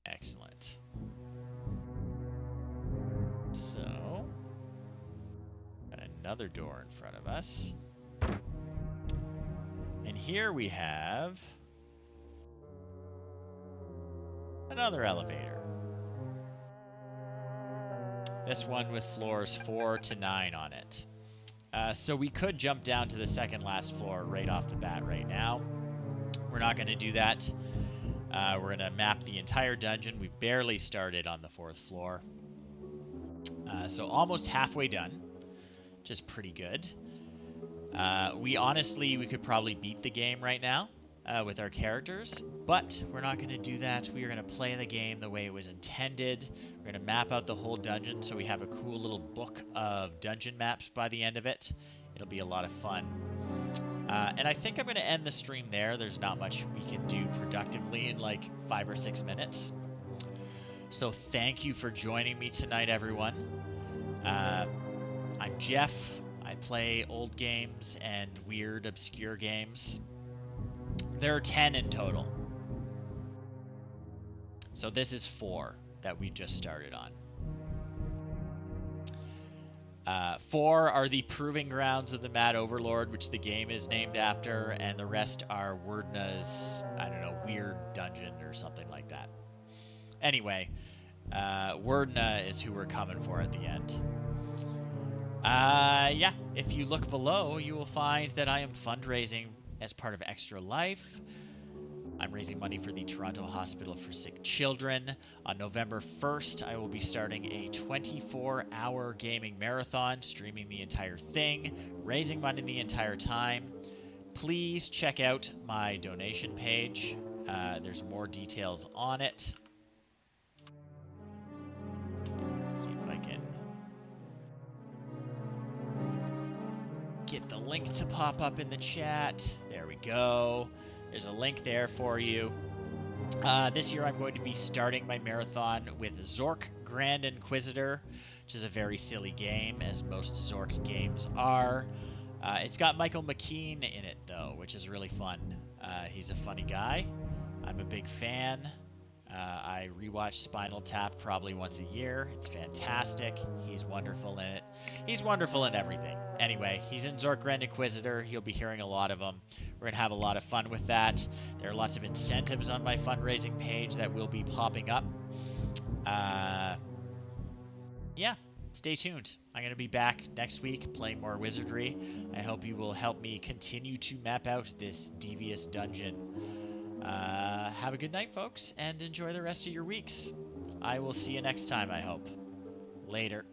Excellent. So, got another door in front of us. And here we have another elevator. This one with floors 4 to 9 on it. So we could jump down to the second last floor right off the bat right now. We're not going to do that. We're going to map the entire dungeon. We barely started on the 4th floor. So almost halfway done, which is pretty good. We could probably beat the game right now with our characters, but we're not going to do that. We are going to play the game the way it was intended. We're going to map out the whole dungeon so we have a cool little book of dungeon maps by the end of it. It'll be a lot of fun. And I think I'm going to end the stream there. There's not much we can do productively in like 5 or 6 minutes. So thank you for joining me tonight, everyone. I'm Jeff. I play old games and weird, obscure games. There are 10 in total. So this is 4 that we just started on. 4 are the proving grounds of the Mad Overlord, which the game is named after, and the rest are Wordna's, I don't know, weird dungeon or something like that. Anyway, Wordna is who we're coming for at the end. Yeah, if you look below, you will find that I am fundraising as part of Extra Life. I'm raising money for the Toronto Hospital for Sick Children. On November 1st, I will be starting a 24-hour gaming marathon, streaming the entire thing, raising money the entire time. Please check out my donation page. There's more details on it. See if I can get the link to pop up in the chat. There we go. There's a link there for you. This year I'm going to be starting my marathon with Zork Grand Inquisitor, which is a very silly game, as most Zork games are. It's got Michael McKean in it, though, which is really fun. He's a funny guy. I'm a big fan. I rewatch Spinal Tap probably once a year. It's fantastic. He's wonderful in it. He's wonderful in everything. Anyway, he's in Zork Grand Inquisitor. You'll be hearing a lot of them. We're going to have a lot of fun with that. There are lots of incentives on my fundraising page that will be popping up. Yeah, stay tuned. I'm going to be back next week playing more Wizardry. I hope you will help me continue to map out this devious dungeon. Have a good night, folks, and enjoy the rest of your weeks. I will see you next time, I hope. Later.